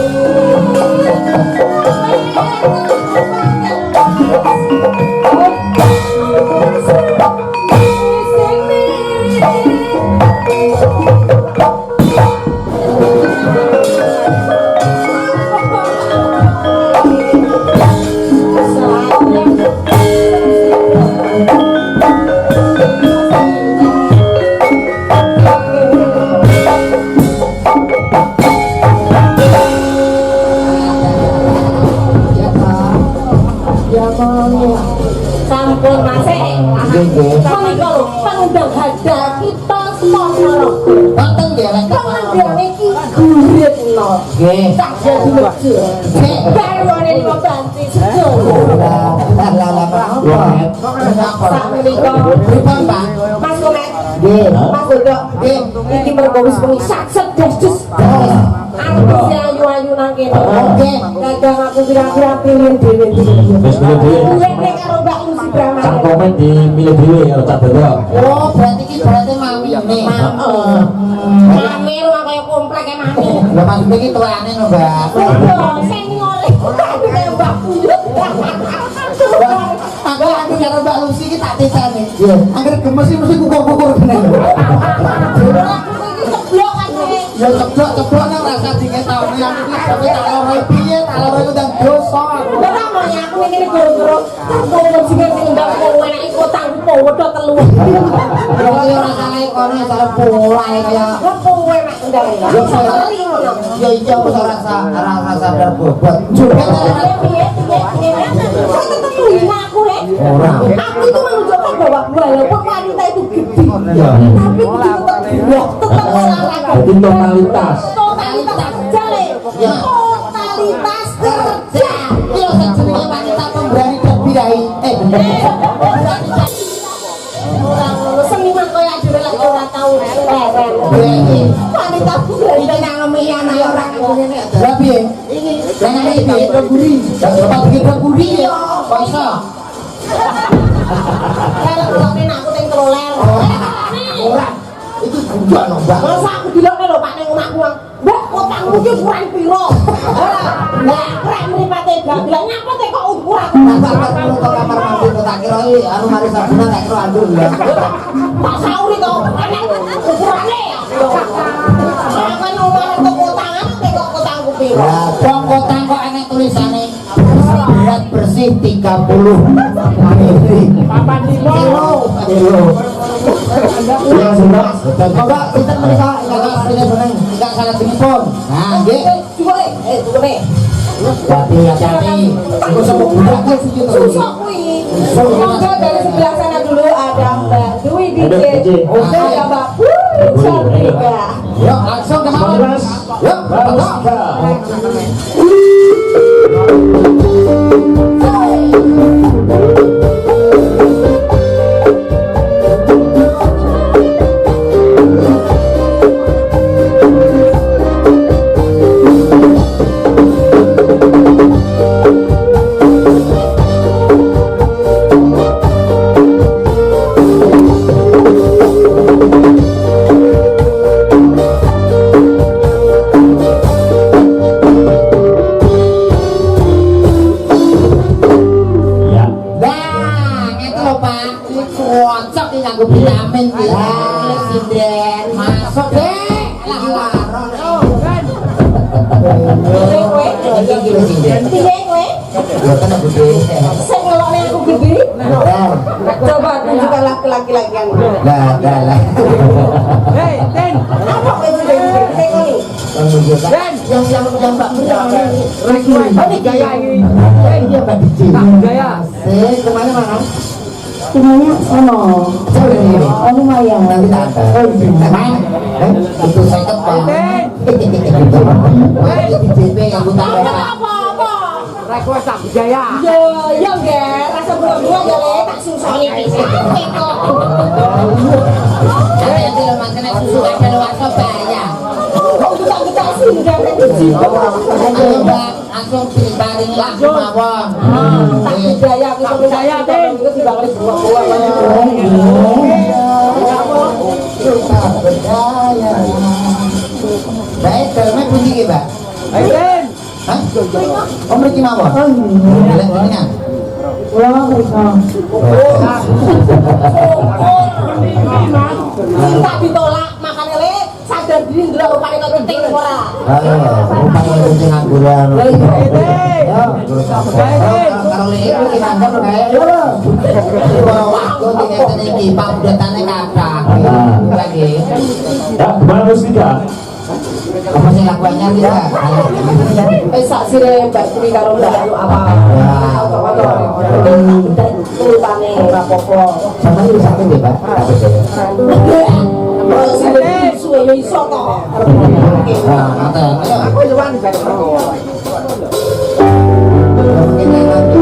Sampun masih. Menika lho pengundang hadal kita Sponsorok. Wonten nggih lek Pengundang iki guritno. nggih. Tak jadi lucu. Barwane iki banci sedo. Lah Sak menika pripun Pak? Mas Komet. Nggih. Mas Godok. Iki mergo wis bengi sakset desdes. Aku ayu-ayu nang kene. Nggih. Kadang aku kira-kira pilih dhewe. Wis milih dhewe. Kuwi karo Mbak Lucy Brahma. Cak komen di milih dhewe ya Cak Dodo. Oh, berarti iki berarti mami ini. Mami rumah kaya komplek mami. Lah maksudnya iki tuane no, Mbak. Lho, senior. Aku kaya Mbak Buyut. Aku karo Mbak Lucy iki tak titeni. Angger gemes sih mesti kukur-kukur kene. Aku iki ceblok kan kowe. Ya ceblok nang rasa diketokne aku iki sampe tak loro piye, tak loro iku ndang dosa. Ora monya aku ngene goro-goro. Terus sing ndang kowe enak iku tangku podo telu. Ya ora salah kono salah pulai kaya Wong kowe enak ndang ya. ya iya aku rasa sadar bobot. Juga piye. Aku aku itu menunjukkan bahwa walaupun wanita itu gede, tapi begitu tergerak tetap olahraga. Jadi totalitas. Totalitas kerja le. Totalitas kerja. Yo jenenge wanita pemberani dan birahi. Orang ngono seniman kaya dhewe lek ora tau leren. Wanita pemberani dan ngemian ayo ora ngene. Lah piye? Ini jangan iki piye guri. Dapat kita guri ya. Kok iso? Kalau kulone aku teng troler. Ora. Itu juga no, Mbak. Masa aku bilang lho Pak ning omahku, "Mbak, utangmu ki kurang piro?" Ora. Lah, krek mripate gagal nyapa teh kok ukuran. Tak perlu ke kamar mandi tak kira iki anu mari sabunan tak kira andul ya. Pak Sauri to, enek ukurane ya. Kan omah itu utangan teh kok utangku piro? Ya, wong kotang kok enek tulisane berat bersih 30 Papan kilo. Ya sudah. Mbak, kita menika enggak seneng, enggak salah jenipun. Nah, nggih. Coba coba Hati-hati. Aku sama budak kan sih gitu. susah kuwi. Semoga dari sebelah sana dulu ada Mbak Dwi Ada DJ. DJ. Oke, ada Mbak Puri Cantika. Yuk, langsung ke bawah. Mas. Yuk, Bagus. Ya. Nah, itu loh Pak. Ini cocok nih nganggo vitamin iki. Lah, sinden. Masuk deh. Lah, larang. Piye kowe? Iki lho sinden. Piye kowe? Ya kan aku gede. Sing ngelokne aku gede. Betul. Coba tunjukkan laki-laki lagi yang Lah, lah. apa kowe gede? Kowe yang Mbak Meriah ini gaya ini iya Mbak Diji gaya kemana mana Tinggalnya sama. Oh lumayan. nanti tak ada itu saya ketemu di JP yang buta Apa-apa. request aku jaya Ya nggak. Rasa berdua ya le. Tak susoni pisan. Jadi yang tidak makan susu ada luar bayar. Kok kita sih nggak Ayo Mbak, langsung dibaring langsung mawon. tak budaya kita budaya deh. Itu tidak boleh buang-buang. baik dalamnya bunyi ki Mbak hah? oh mriki mawon bilang jenengan Wah, mereka. Kita ditolak makan ele sadar diri ndelok rupane kok penting ora. rupanya kucing angguran kalau itu kita anggap kayak kalau waktu tinggal iki pamudetane kathah lagi Ya, kemana Mustika? apa sih lakuannya tidak Sak sire mbak Sri karo Mbak Ayu apa? Urutane ora apa-apa. sama ini satu deh Pak Suwe yo iso kok. nah ngaten ayo Aku luwan bareng aku. ini nanti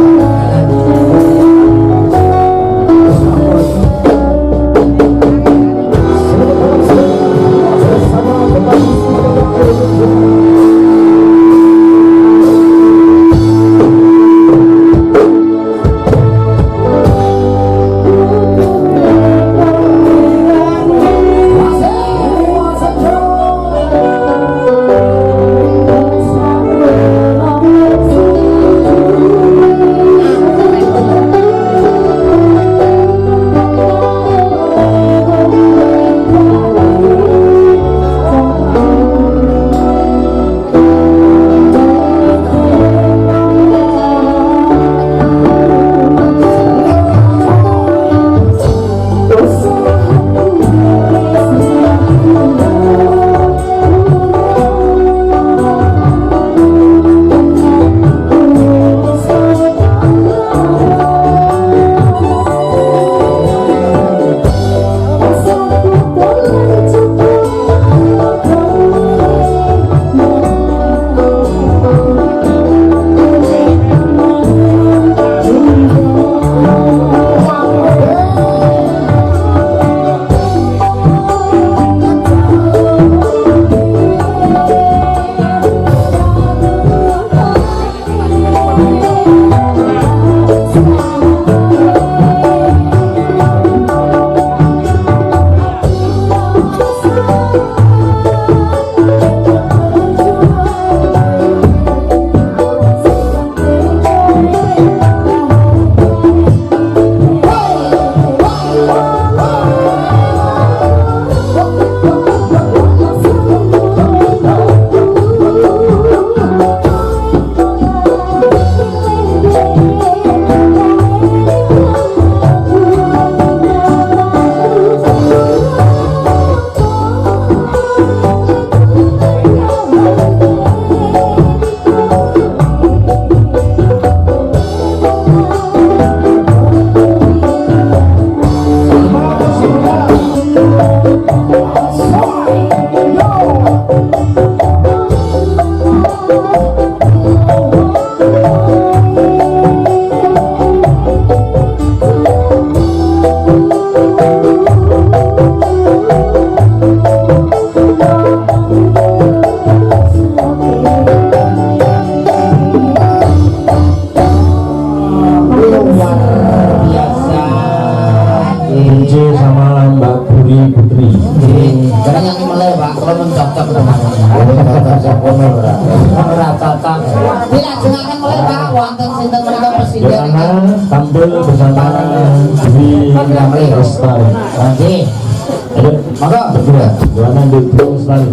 Dilajengaken oleh Pak wonten sinten menika presiden Jangan tampil bersama Dwi Lestari. Nggih. Ayo, Monggo. berdua. Jangan Dwi Lestari.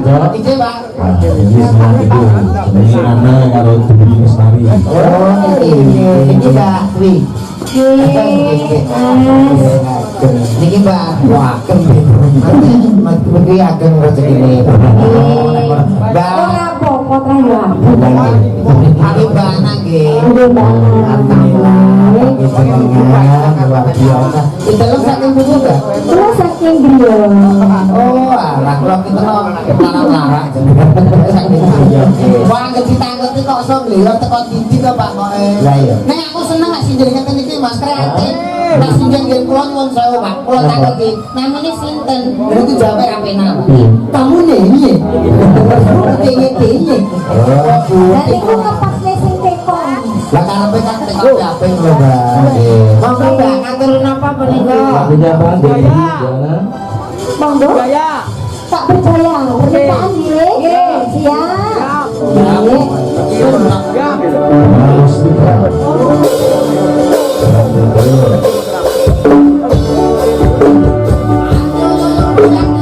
Cok. Ije Pak. Ini senang itu. Ini Ana kalau dibeli Lestari. Oh, ini Mbak Dwi. Niki Mbak. Wah, Mas Dwi ageng rezeki. Mbak. Ora apa-apa ta ya. Iki Mbak nggih. Udah Mbak. Luar biasa. Di dalam saking buku enggak? Kula saking griya. Oh, alah kula kita larang-larang jenengan. Wah, ditangketi kok iso ngliwat teko tindi to Pak kok. Lah iya. Nek aku seneng nek sinjen ngeten iki Mas kreatif. Nek sinjen nggih kula nyuwun sewu Pak. Kula taketi, namanya sinten? Niku jawabe ra penak. Kamu nih. Piye? Lah niku kepasne sing tekon. Lah karepe kan teko apik lho, Mbak. Monggo Mbak ngatur napa menika? Lagunya apa? Dari Diana. Monggo. Tak percaya. Pernikahan nggih? Nggih. Siap. Nggih. Harus tidak. Aduh,